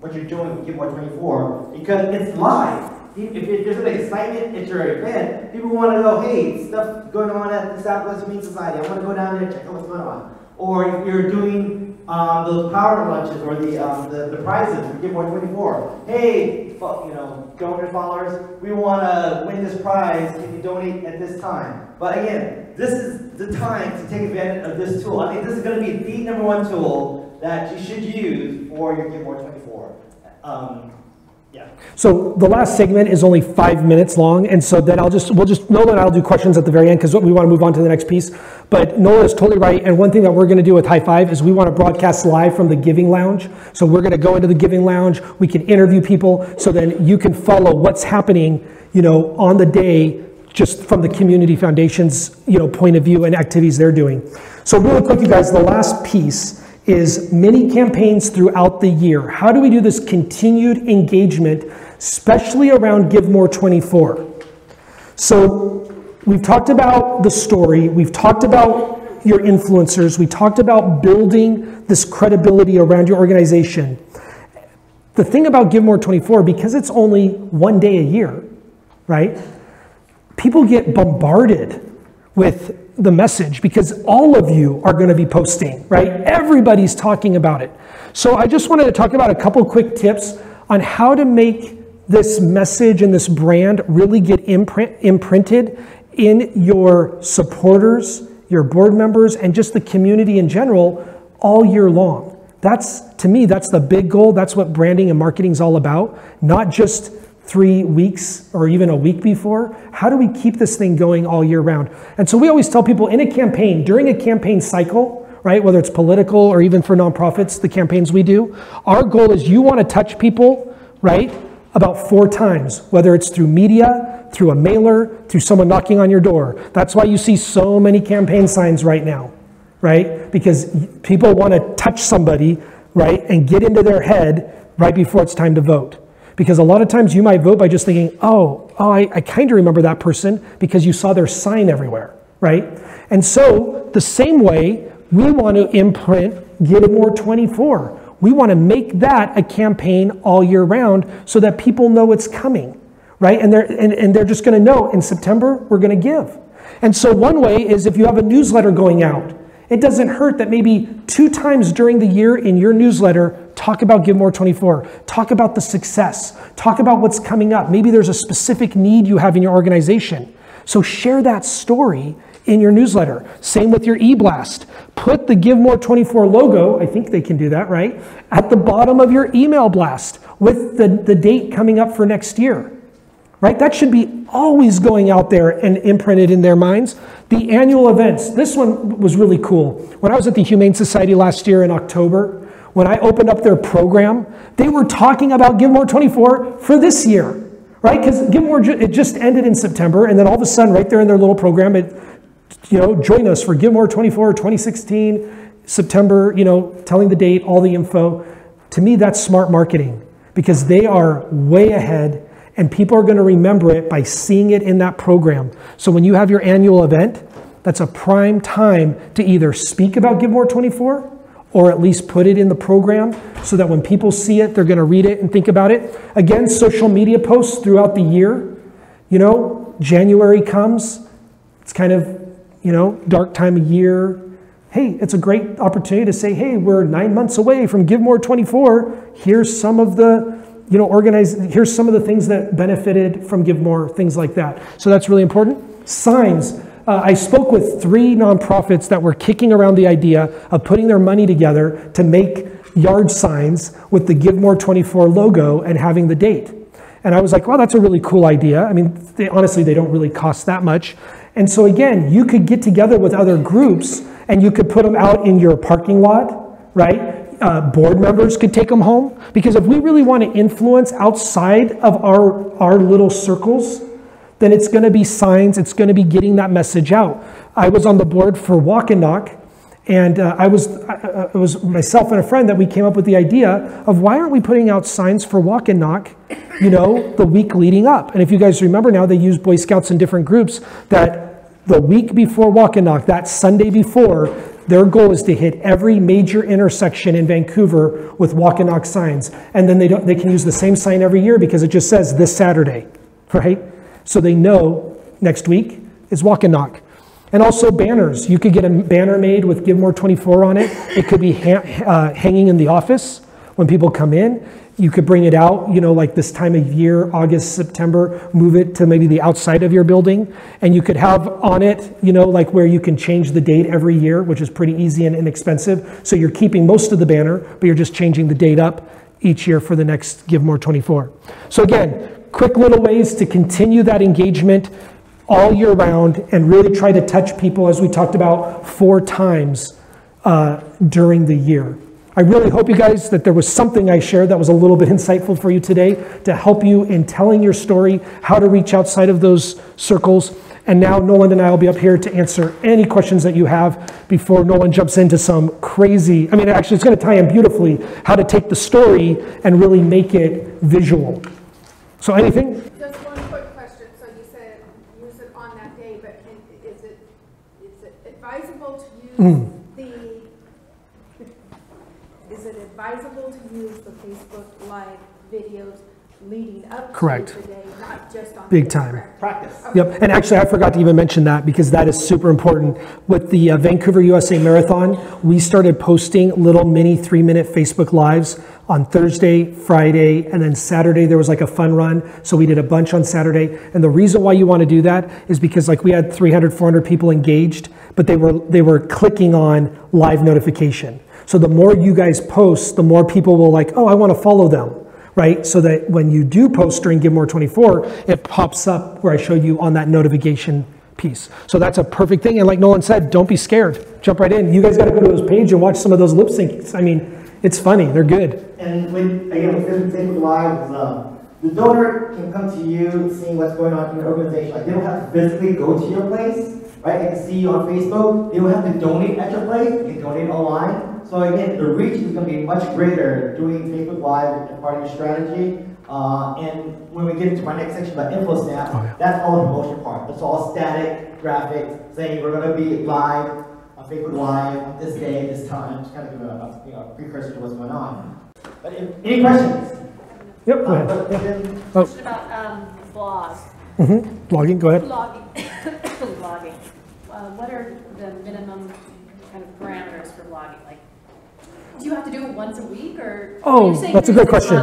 [SPEAKER 2] what you're doing with Give More 24 because it's live. If there's an excitement at your event, people want to go, hey, stuff going on at the Southwest Humane Society. I want to go down there and check out what's going on. Or if you're doing those power lunches or the prizes for Give More 24. Hey, donor followers, we want to win this prize if you donate at this time. But again, this is the time to take advantage of this tool. I think this is going to be the #1 tool that you should use for your Give More 24. Yeah.
[SPEAKER 1] So the last segment is only 5 minutes long, and so then Nolan and I'll do questions at the very end because we want to move on to the next piece. But Nolan is totally right, and one thing that we're going to do with High Five is we want to broadcast live from the Giving Lounge. So we're going to go into the Giving Lounge, we can interview people, so then you can follow what's happening, on the day, just from the community foundation's, point of view and activities they're doing. So really quick, you guys, the last piece is mini campaigns throughout the year. How do we do this continued engagement, especially around Give More 24? So we've talked about the story, we've talked about your influencers, we talked about building this credibility around your organization. The thing about Give More 24, because it's only one day a year, right? People get bombarded with the message because all of you are going to be posting, right? Everybody's talking about it. So I just wanted to talk about a couple quick tips on how to make this message and this brand really get imprinted in your supporters, your board members, and just the community in general all year long. To me, that's the big goal. That's what branding and marketing is all about. Not just 3 weeks or even a week before. How do we keep this thing going all year round? And so we always tell people in a campaign, during a campaign cycle, right, whether it's political or even for nonprofits, the campaigns we do, our goal is you want to touch people, right, about 4 times, whether it's through media, through a mailer, through someone knocking on your door. That's why you see so many campaign signs right now, right? Because people want to touch somebody, right, and get into their head right before it's time to vote. Because a lot of times you might vote by just thinking, I kind of remember that person because you saw their sign everywhere, right? And so the same way, we want to imprint Give More 24. We want to make that a campaign all year round so that people know it's coming, right? And they're just going to know in September, we're going to give. And so one way is if you have a newsletter going out, it doesn't hurt that maybe 2 times during the year in your newsletter, talk about Give More 24, talk about the success, talk about what's coming up. Maybe there's a specific need you have in your organization. So share that story in your newsletter. Same with your e-blast. Put the Give More 24 logo, I think they can do that, right, at the bottom of your email blast with the date coming up for next year. Right? That should be always going out there and imprinted in their minds. The annual events. This one was really cool. When I was at the Humane Society last year in October, when I opened up their program, they were talking about Give More 24 for this year, right? Because Give More, it just ended in September, and then all of a sudden, right there in their little program, join us for Give More 24 2016, September, telling the date, all the info. To me, that's smart marketing because they are way ahead and people are going to remember it by seeing it in that program. So when you have your annual event, that's a prime time to either speak about Give More 24 or at least put it in the program so that when people see it, they're going to read it and think about it. Again, social media posts throughout the year. January comes, it's kind of, dark time of year. Hey, it's a great opportunity to say, hey, we're 9 months away from Give More 24. Here's some of the, here's some of the things that benefited from Give More, things like that. So that's really important. Signs. I spoke with 3 nonprofits that were kicking around the idea of putting their money together to make yard signs with the Give More 24 logo and having the date. And I was like, well, that's a really cool idea. I mean, honestly, they don't really cost that much. And so again, you could get together with other groups and you could put them out in your parking lot, right? Board members could take them home. Because if we really want to influence outside of our little circles, then it's going to be signs, it's going to be getting that message out. I was on the board for Walk and Knock, and it was myself and a friend that we came up with the idea of why aren't we putting out signs for Walk and Knock, the week leading up. And if you guys remember now, they use Boy Scouts in different groups that the week before Walk and Knock, that Sunday before, their goal is to hit every major intersection in Vancouver with Walk and Knock signs. And then they can use the same sign every year because it just says this Saturday, right? So they know next week is Walk and Knock. And also banners. You could get a banner made with Give More 24 on it. It could be hanging in the office when people come in. You could bring it out, like this time of year, August, September, move it to maybe the outside of your building. And you could have on it, like where you can change the date every year, which is pretty easy and inexpensive. So you're keeping most of the banner, but you're just changing the date up each year for the next Give More 24. So again, quick little ways to continue that engagement all year round and really try to touch people, as we talked about, 4 times during the year. I really hope you guys that there was something I shared that was a little bit insightful for you today to help you in telling your story, how to reach outside of those circles. And now Nolan and I will be up here to answer any questions that you have before Nolan jumps into some crazy, actually it's going to tie in beautifully how to take the story and really make it visual. So anything?
[SPEAKER 4] Just one quick question. So you said use it on that day, but is it advisable to use is it advisable to use the Facebook Live videos leading up
[SPEAKER 1] Correct.
[SPEAKER 4] To the day, not just on
[SPEAKER 1] Big
[SPEAKER 4] the
[SPEAKER 1] time.
[SPEAKER 4] correct?
[SPEAKER 2] Practice.
[SPEAKER 4] Okay.
[SPEAKER 1] Yep, and actually I forgot to even mention that because that is super important. With the Vancouver USA Marathon, we started posting little mini 3-minute Facebook Lives on Thursday, Friday, and then Saturday there was like a fun run. So we did a bunch on Saturday. And the reason why you want to do that is because like we had 300, 400 people engaged, but they were clicking on live notification. So the more you guys post, the more people will like, oh, I want to follow them. Right? So that when you do post during Give More 24, it pops up where I showed you on that notification piece. So that's a perfect thing. And like Nolan said, don't be scared. Jump right in. You guys got to go to his page and watch some of those lip syncs. It's funny. They're good.
[SPEAKER 2] And with Facebook Live, the donor can come to you seeing what's going on in your organization. Like they don't have to physically go to your place, right? They can see you on Facebook. They don't have to donate at your place. They can donate online. So again, the reach is going to be much greater doing Facebook Live as part of your strategy. And when we get into my next section about InfoSnap, that's all the promotion part. That's all static graphics saying we're going to be live on Facebook Live on this day, this time. Just kind of give a precursor to what's going on. But any questions?
[SPEAKER 1] Yep, go ahead.
[SPEAKER 5] Question about blogs.
[SPEAKER 1] Blogging, go ahead.
[SPEAKER 5] Blogging. What are the minimum kind of parameters for blogging? Like, do you have to do it once a week, or?
[SPEAKER 1] Oh, that's a good question.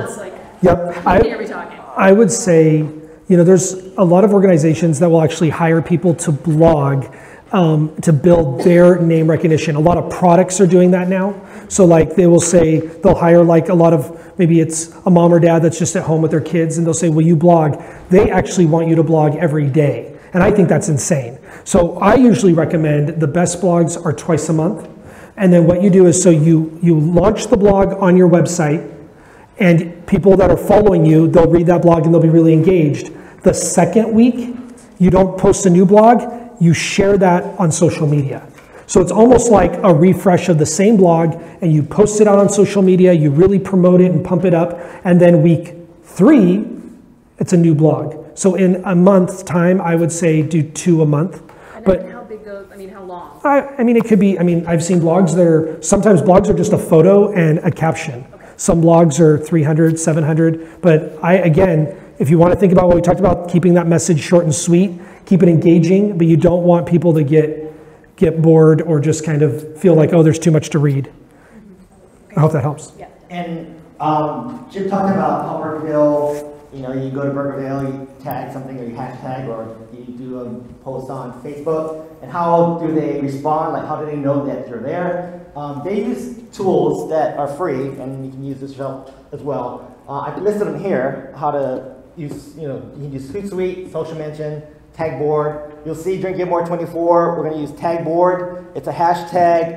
[SPEAKER 1] Yep.
[SPEAKER 5] How many are we talking?
[SPEAKER 1] I would say, there's a lot of organizations that will actually hire people to blog to build their name recognition. A lot of products are doing that now. So like they will say, they'll hire like a lot of, maybe it's a mom or dad that's just at home with their kids and they'll say, will you blog? They actually want you to blog every day. And I think that's insane. So I usually recommend the best blogs are twice a month. And then what you do is, so you launch the blog on your website and people that are following you, they'll read that blog and they'll be really engaged. The second week, you don't post a new blog, you share that on social media. So it's almost like a refresh of the same blog, and you post it out on social media, you really promote it and pump it up, and then week 3, it's a new blog. So in a month's time, I would say do 2 a month.
[SPEAKER 5] And
[SPEAKER 1] but
[SPEAKER 5] then how big those, I mean, how long?
[SPEAKER 1] I mean, it could be, I mean, I've seen blogs that are, sometimes blogs are just a photo and a caption.
[SPEAKER 5] Okay.
[SPEAKER 1] Some blogs are 300, 700, but again, if you want to think about what we talked about, keeping that message short and sweet, keep it engaging, but you don't want people to get bored or just kind of feel like, oh, there's too much to read. I hope that helps.
[SPEAKER 5] Yeah.
[SPEAKER 2] And Jim talked about how Burgerville, you know, you go to Burgerville, you tag something, or you hashtag, or you do a post on Facebook, and how do they respond? Like, how do they know that you're there? They use tools that are free, and you can use this as well. I've listed them here, how to use, you know, you can use Hootsuite, Social Mention, Tagboard. You'll see during Gilmore 24, we're going to use Tagboard. It's a hashtag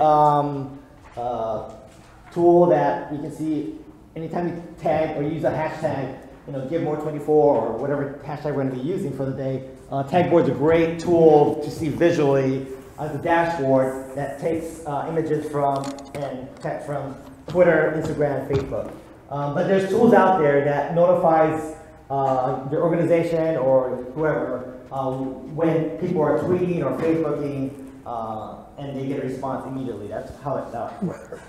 [SPEAKER 2] tool that you can see anytime you tag or use a hashtag, you know, Gilmore24 or whatever hashtag we're going to be using for the day. Tagboard's a great tool to see visually as a dashboard that takes images from and text from Twitter, Instagram, and Facebook. But there's tools out there that notifies the organization or whoever when people are tweeting or Facebooking and they get a response immediately. That's how it works.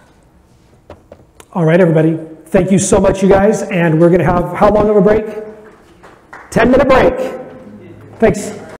[SPEAKER 1] All right, everybody. Thank you so much, you guys. And we're going to have, how long of a break? 10-minute break. Thanks.